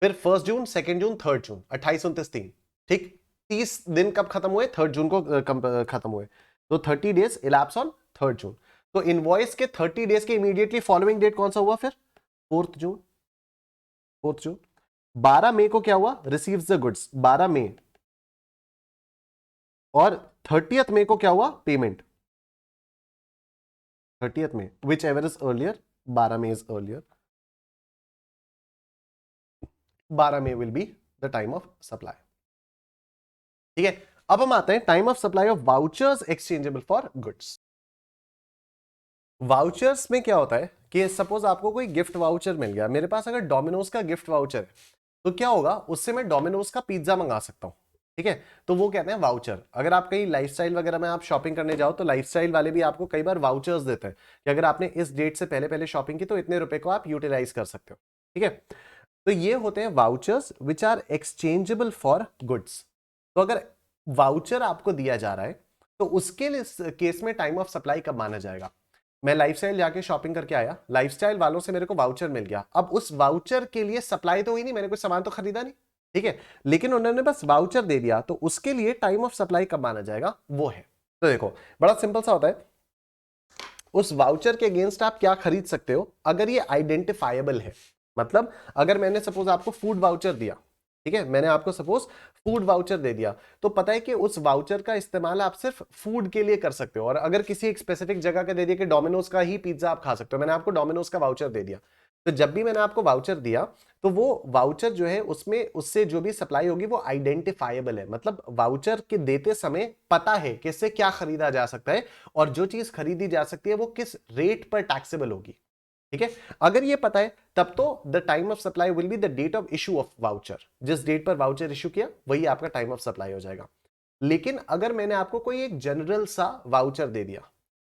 फिर 1 जून 2 जून 3 जून 28 29 3। ठीक, 30 दिन कब खत्म हुए, 3 जून को खत्म हुए, तो 30 डेज इलैप्स ऑन 3 जून। तो इनवॉइस के 30 डेज के इमीडिएटली फॉलोइंग डेट कौन सा हुआ, फिर 4 जून, 4 जून। 12 मई को क्या हुआ, रिसीव्स द गुड्स 12 मई, और 30th मई को क्या हुआ, पेमेंट 30th मई, विच एवर इज अर्लियर, 12 मई इज अर्लियर, 12 मई will be the time of supply. ठीक है, अब हम आते हैं time of supply of vouchers exchangeable for goods. Vouchers में क्या होता है कि सपोज आपको कोई गिफ्ट वाउचर मिल गया, मेरे पास अगर डोमिनोज का गिफ्ट वाउचर है, तो क्या होगा, उससे मैं डोमिनोज का पिज्जा मंगा सकता हूं। ठीक है, तो वो कहते हैं वाउचर। अगर आप कहीं लाइफस्टाइल वगैरह में आप शॉपिंग करने जाओ, तो लाइफस्टाइल वाले भी आपको कई बार वाउचर्स देते हैं कि अगर आपने इस डेट से पहले पहले शॉपिंग की तो इतने रुपए को आप यूटिलाइज कर सकते हो। ठीक है, तो ये होते हैं vouchers which are exchangeable for goods. तो अगर वाउचर आपको दिया जा रहा है तो उसके केस में टाइम ऑफ सप्लाई कब माना जाएगा, मैं लाइफस्टाइल जाके शॉपिंग करके आया, लाइफस्टाइल वालों से मेरे को वाउचर मिल गया, अब उस वाउचर के लिए सप्लाई तो हुई नहीं, मैंने कोई सामान तो खरीदा नहीं, ठीक है, लेकिन उन्होंने बस वाउचर दे दिया, तो उसके लिए टाइम ऑफ सप्लाई कब माना जाएगा, वो है। तो देखो बड़ा सिंपल सा होता है, उस वाउचर के अगेंस्ट आप क्या खरीद सकते हो अगर ये आइडेंटिफाइबल है। मतलब अगर मैंने सपोज आपको फूड वाउचर दिया, ठीक है, मैंने आपको सपोज फूड वाउचर दे दिया, तो पता है कि उस वाउचर का इस्तेमाल आप सिर्फ फूड के लिए कर सकते हो, और अगर किसी एक स्पेसिफिक जगह का दे दिया कि डोमिनोज का ही पिज्जा आप खा सकते हो, मैंने आपको डोमिनोज का वाउचर दे दिया, तो जब भी मैंने आपको वाउचर दिया तो वो वाउचर जो है उसमें उससे जो भी सप्लाई होगी वो आइडेंटिफाइबल है, मतलब वाउचर के देते समय पता है कि इससे क्या खरीदा जा सकता है और जो चीज खरीदी जा सकती है वो किस रेट पर टैक्सेबल होगी, ठीक है। अगर ये पता है तब तो the time of supply will be the date of issue of voucher, जिस डेट पर वाउचर इशू किया वही आपका टाइम ऑफ सप्लाई हो जाएगा। लेकिन अगर मैंने आपको कोई एक जनरल सा वाउचर दे दिया,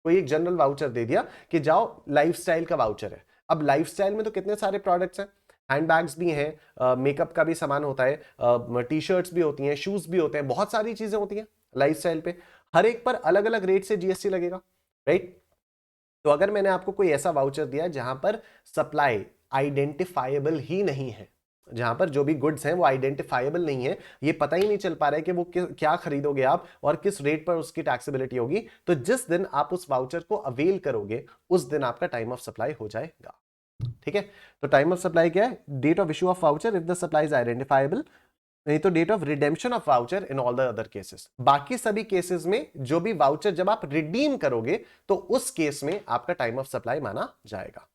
कोई एक जनरल वाउचर दे दिया कि जाओ लाइफस्टाइल का वाउचर है, अब लाइफस्टाइल में तो कितने सारे प्रोडक्ट्स हैं, हैंडबैग्स भी हैं, मेकअप का भी सामान होता है, टी शर्ट्स भी होती हैं, शूज भी होते हैं, बहुत सारी चीजें होती हैं लाइफस्टाइल पे, हर एक पर अलग अलग रेट से जीएसटी लगेगा, राइट। तो अगर मैंने आपको कोई ऐसा वाउचर दिया जहां पर सप्लाई आइडेंटिफाइबल ही नहीं है, जहां पर जो भी गुड्स हैं वो आइडेंटिफाइबल नहीं है, ये पता ही नहीं चल पा रहा है कि वो क्या खरीदोगे आप और किस रेट पर उसकी टैक्सेबिलिटी होगी, तो जिस दिन आप उस वाउचर को अवेल करोगे उस दिन आपका टाइम ऑफ सप्लाई हो जाएगा, ठीक है। तो टाइम ऑफ सप्लाई क्या है, date of issue of voucher if the supply is identifiable, नहीं तो date of redemption of voucher in all the other cases. बाकी सभी केसेस में जो भी वाउचर जब आप रिडीम करोगे तो उस केस में आपका टाइम ऑफ सप्लाई माना जाएगा।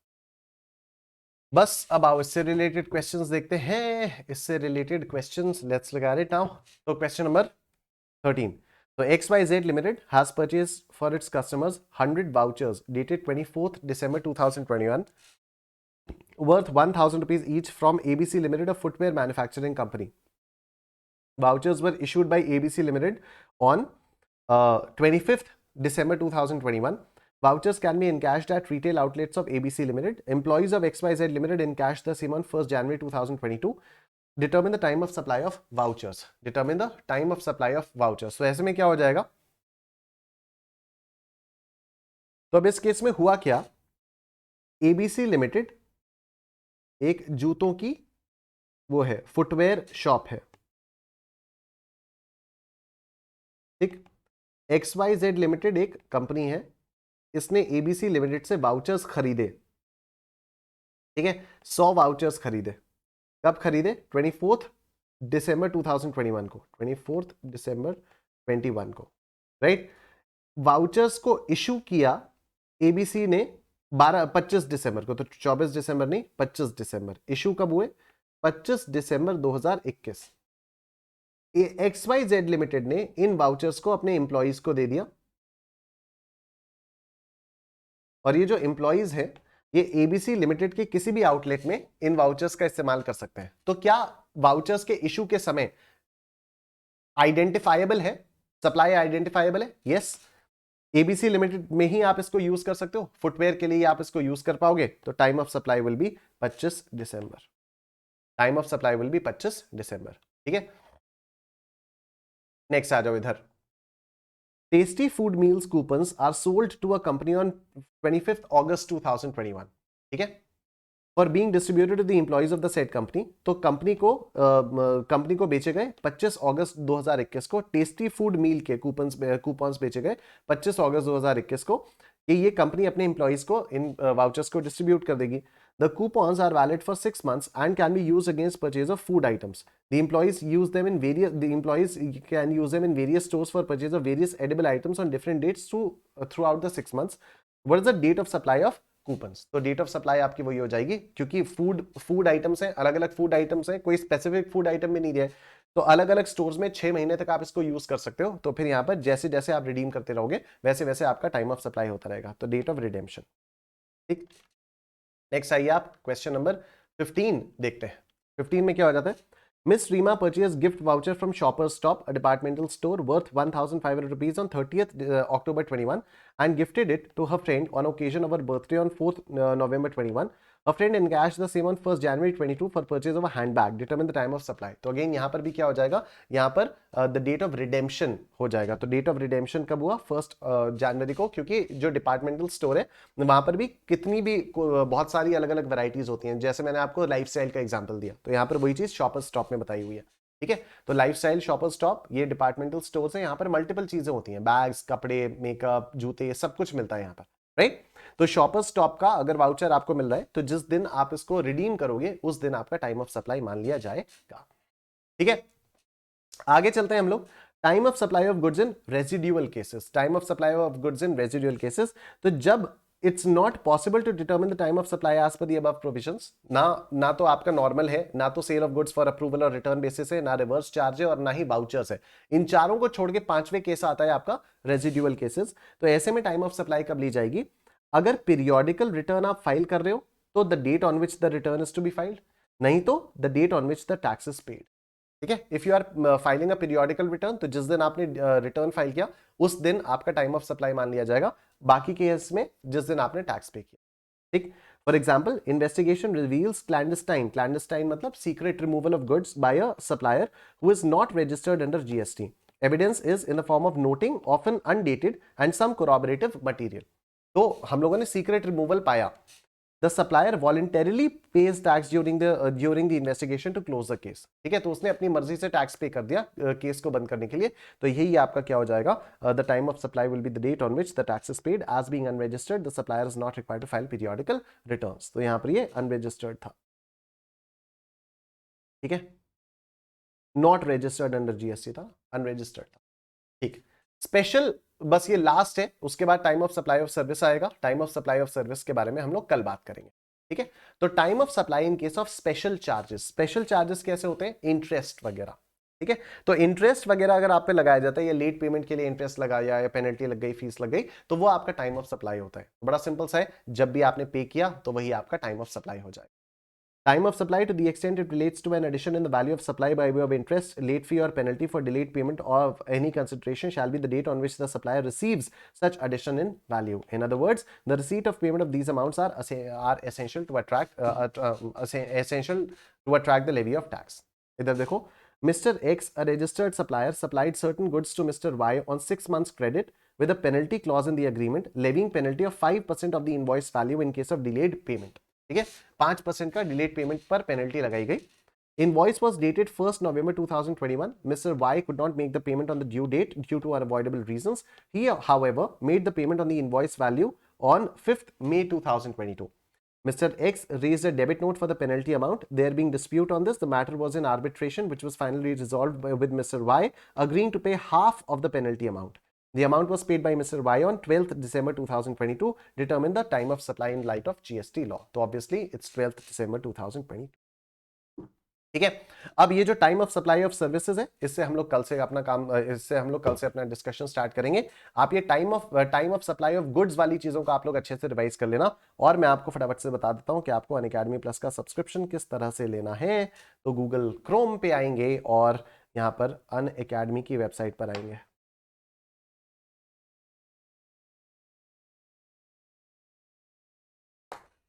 बस अब आओ इससे रिलेटेड क्वेश्चंस देखते हैं, इससे रिलेटेड क्वेश्चंस लेट्स लगा इट नाउ। तो क्वेश्चन नंबर 13, तो XYZ Limited has purchased for its customers 100 vouchers dated 24th December 2021 worth 1000 rupees each from ABC Limited, a footwear manufacturing company. Vouchers were issued by ABC Limited on 25th December 2021. Vouchers can be encashed at retail outlets of ABC Limited. Employees of XYZ Limited encashed the same on 1st January 2022. Determine the time of supply of vouchers. Determine the time of supply of vouchers. So ऐसे में क्या हो जाएगा, तो अब इस case में हुआ क्या, ABC Limited एक जूतों की वो है, फुटवेयर शॉप है, ठीक। XYZ लिमिटेड एक कंपनी है, इसने ABC लिमिटेड से वाउचर्स खरीदे, ठीक है, 100 वाउचर्स खरीदे, कब खरीदे, 24 दिसंबर 2021 को, 24 दिसंबर 21 को, राइट। वाउचर्स को इशू किया ABC ने 25 दिसंबर को, तो 24 दिसंबर नहीं 25 दिसंबर, इशू कब हुए, 25 दिसंबर 2021। XYZ लिमिटेड ने इन वाउचर्स को अपने एम्प्लॉइज को दे दिया, और ये जो एम्प्लॉइज है ये ABC लिमिटेड के किसी भी आउटलेट में इन वाउचर्स का इस्तेमाल कर सकते हैं। तो क्या वाउचर्स के इशू के समय आइडेंटिफाइबल है, सप्लाई आइडेंटिफाइबल है, यस। ABC लिमिटेड में ही आप इसको यूज कर सकते हो, फुटवेयर के लिए आप इसको यूज कर पाओगे, तो time of supply will be 25 दिसंबर, time of supply will be 25 दिसंबर, ठीक है। नेक्स्ट आ जाओ इधर, tasty food meals coupons are sold to a company on 25th August 2021, ठीक है, for being distributed to the employees of the said company. तो कंपनी को बेचे गए 25 अगस्त 2021 को टेस्टी फूड मील के कूपन्स बेचे गए 25 अगस्त 2021 को, कि ये कंपनी अपने एम्प्लॉइज को इन वाउचर्स को डिस्ट्रीब्यूट कर देगी। The coupons are valid for 6 months and can be used against purchase of food items. The employees can use them in various stores for purchase of various edible items on different dates throughout the 6 months. What is the date of supply of coupons? तो date of supply आपकी वही हो जाएगी, क्योंकि food items हैं, अलग अलग food items हैं, कोई स्पेसिफिक फूड आइटम भी नहीं दिया है, तो अलग अलग स्टोर्स में 6 महीने तक आप इसको यूज कर सकते हो। तो फिर यहाँ पर जैसे जैसे आप रिडीम करते रहोगे वैसे वैसे आपका टाइम ऑफ सप्लाई होता रहेगा, तो डेट ऑफ रिडेम्पशन, ठीक। नेक्स्ट आइए आप क्वेश्चन नंबर 15 देखते हैं। 15 में क्या हो जाता है, Miss Reema purchase gift voucher from Shoppers Stop, a departmental store worth 1500 rupees on 30th October 21 and gifted it to her friend on occasion of her birthday on 4th November 21. A friend encashed the same on 1st January 22 for purchase of a handbag. Determine the time of supply. तो again यहाँ पर भी क्या हो जाएगा, यहाँ पर the date of redemption हो जाएगा. तो डेट ऑफ रिडेम्पशन कब हुआ, 1 जनवरी को, क्योंकि जो डिपार्टमेंटल स्टोर है वहां पर भी कितनी भी बहुत सारी अलग अलग वैरायटीज होती हैं. जैसे मैंने आपको लाइफस्टाइल का एग्जांपल दिया, तो यहाँ पर वही चीज शॉपर्स स्टॉप में बताई हुई है. ठीक है, तो लाइफस्टाइल, शॉपर्स स्टॉप, ये डिपार्टमेंटल स्टोर्स है. यहाँ पर मल्टीपल चीजें होती हैं, बैग्स, कपड़े, मेकअप, जूते, सब कुछ मिलता है यहाँ पर, राइट. तो शॉपर्स स्टॉप का अगर वाउचर आपको मिल रहा है तो जिस दिन आप इसको रिडीम करोगे उस दिन आपका टाइम ऑफ सप्लाई मान लिया जाएगा. ठीक है, आगे चलते हैं हम लोग. Time of supply of goods in residual cases. Time of supply of goods in residual cases, तो जब it's not possible to determine the time of supply as per the above provisions, ना तो आपका नॉर्मल है, ना तो sale of goods for approval और return basis है, ना रिवर्स चार्ज है, और ना ही वाउचर्स है. इन चारों को छोड़ के पांचवें केस आता है आपका रेजिड्यूअल केसेस. तो ऐसे में टाइम ऑफ सप्लाई कब ली जाएगी, अगर पीरियोडिकल रिटर्न आप फाइल कर रहे हो तो the date on which the return is to be filed, नहीं तो the date on which the tax is paid. ठीक है, if you are filing a periodical return, तो जिस दिन आपने रिटर्न फाइल किया उस दिन आपका टाइम ऑफ सप्लाई मान लिया जाएगा. बाकी केस में जिस दिन आपने टैक्स पे किया. ठीक, for example, investigation reveals clandestine. Clandestine मतलब secret removal of goods by a supplier who is not registered under GST. Evidence is in the form of noting, often undated and some corroborative material. तो हम लोगों ने secret removal पाया. The supplier voluntarily pays tax during the investigation to close the case. ठीक है, तो उसने अपनी मर्जी से टैक्स पे कर दिया केस को बंद करने के लिए. तो यही आपका क्या हो जाएगा, the time of supply will be the date on which the tax is paid. As being unregistered the supplier is not required to file periodical returns. तो यहां पर ये अनरजिस्टर्ड था. ठीक है, नॉट रजिस्टर्ड अंडर जीएसटी था, unregistered था. ठीक, स्पेशल, बस ये लास्ट है, उसके बाद time of supply of service आएगा. Time of supply of service के बारे में हम लोग कल बात करेंगे. ठीक है, तो time of supply in case of special charges. Special charges कैसे होते हैं, इंटरेस्ट वगैरह. ठीक है, तो इंटरेस्ट वगैरह अगर आप पे लगाया जाता है, या लेट पेमेंट के लिए इंटरेस्ट लगाया, या पेनल्टी लग गई, फीस लग गई, तो वो आपका टाइम ऑफ सप्लाई होता है. बड़ा सिंपल सा है, जब भी आपने पे किया तो वही आपका टाइम ऑफ सप्लाई हो जाएगा. Time of supply, to the extent it relates to an addition in the value of supply by way of interest, late fee or penalty for delayed payment of any consideration, shall be the date on which the supplier receives such addition in value. In other words, the receipt of payment of these amounts are essential to attract the levy of tax. इधर देखो, Mr. X, a registered supplier, supplied certain goods to Mr. Y on 6 months credit with a penalty clause in the agreement, levying penalty of 5% of the invoice value in case of delayed payment. ठीक है, 5% का delayed payment पर penalty लगाई गई. Invoice was dated 1st November 2021. Mr. Y could not make the payment on the due date due to unavoidable reasons. He, however, made the payment on the invoice value on 5th May 2022. Mr. X raised a debit note for the penalty amount. There being dispute on this, the matter was in arbitration, which was finally resolved with Mr. Y agreeing to pay half of the penalty amount. The amount was paid by Mr. Y on 12th December 2022. Determine the time of supply in light of GST law. तो obviously it's 12th December 2022. ठीक है, अब ये जो time of supply of services है, इससे हम लोग कल से अपना डिस्कशन स्टार्ट करेंगे. आप ये time of supply of goods वाली चीजों को आप लोग अच्छे से रिवाइज कर लेना. और मैं आपको फटाफट से बता देता हूं कि आपको अनअकैडमी प्लस का सब्सक्रिप्शन किस तरह से लेना है. तो गूगल क्रोम पे आएंगे और यहां पर अनअकैडमी की वेबसाइट पर आएंगे.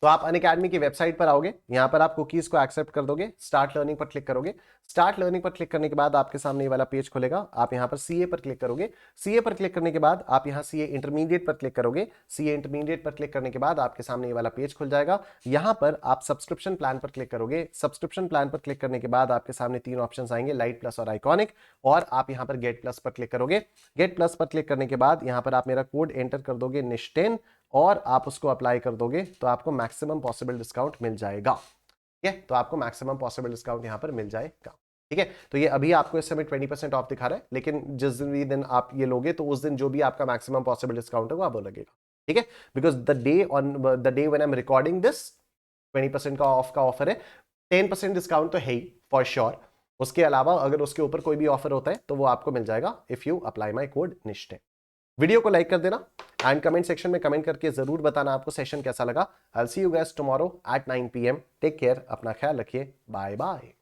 तो आप अनअकैडमी की वेबसाइट पर आओगे, यहां पर आप कुकीज को एक्सेप्ट कर दोगे, स्टार्ट लर्निंग पर क्लिक करोगे. स्टार्ट लर्निंग पर क्लिक करने के बाद आपके सामने ये वाला पेज खुलेगा. आप यहां पर सीए पर क्लिक करोगे. सीए पर क्लिक करने के बाद आप यहां सीए इंटरमीडिएट पर क्लिक करोगे. सीए इंटरमीडिएट पर क्लिक करने के बाद आपके सामने ये वाला पेज खुल जाएगा. यहां पर आप सब्सक्रिप्शन प्लान पर क्लिक करोगे. सब्सक्रिप्शन प्लान पर क्लिक करने के बाद आपके सामने 3 ऑप्शन आएंगे, लाइट, प्लस और आइकॉनिक. और आप यहां पर गेट प्लस पर क्लिक करोगे. गेट प्लस पर क्लिक करने के बाद यहां पर आप मेरा कोड एंटर कर दोगे, निश10, और आप उसको अप्लाई कर दोगे तो आपको मैक्सिमम पॉसिबल डिस्काउंट मिल जाएगा. ठीक है, तो आपको मैक्सिमम पॉसिबल डिस्काउंट यहां पर मिल जाएगा. ठीक है, तो ये अभी आपको इस समय 20% ऑफ दिखा रहा है, लेकिन जिस दिन आप ये लोगे तो उस दिन जो भी आपका मैक्सिमम पॉसिबल डिस्काउंट है वो आपको लगेगा. ठीक है, because the day when I am recording this 20% का ऑफर है. 10% डिस्काउंट तो है ही फॉर श्योर. उसके अलावा अगर उसके ऊपर कोई भी ऑफर होता है तो वो आपको मिल जाएगा if you apply my code निश10. वीडियो को लाइक कर देना एंड कमेंट सेक्शन में कमेंट करके जरूर बताना आपको सेशन कैसा लगा. I will see you guys tomorrow at 9 PM. Take care, अपना ख्याल रखिए. Bye bye.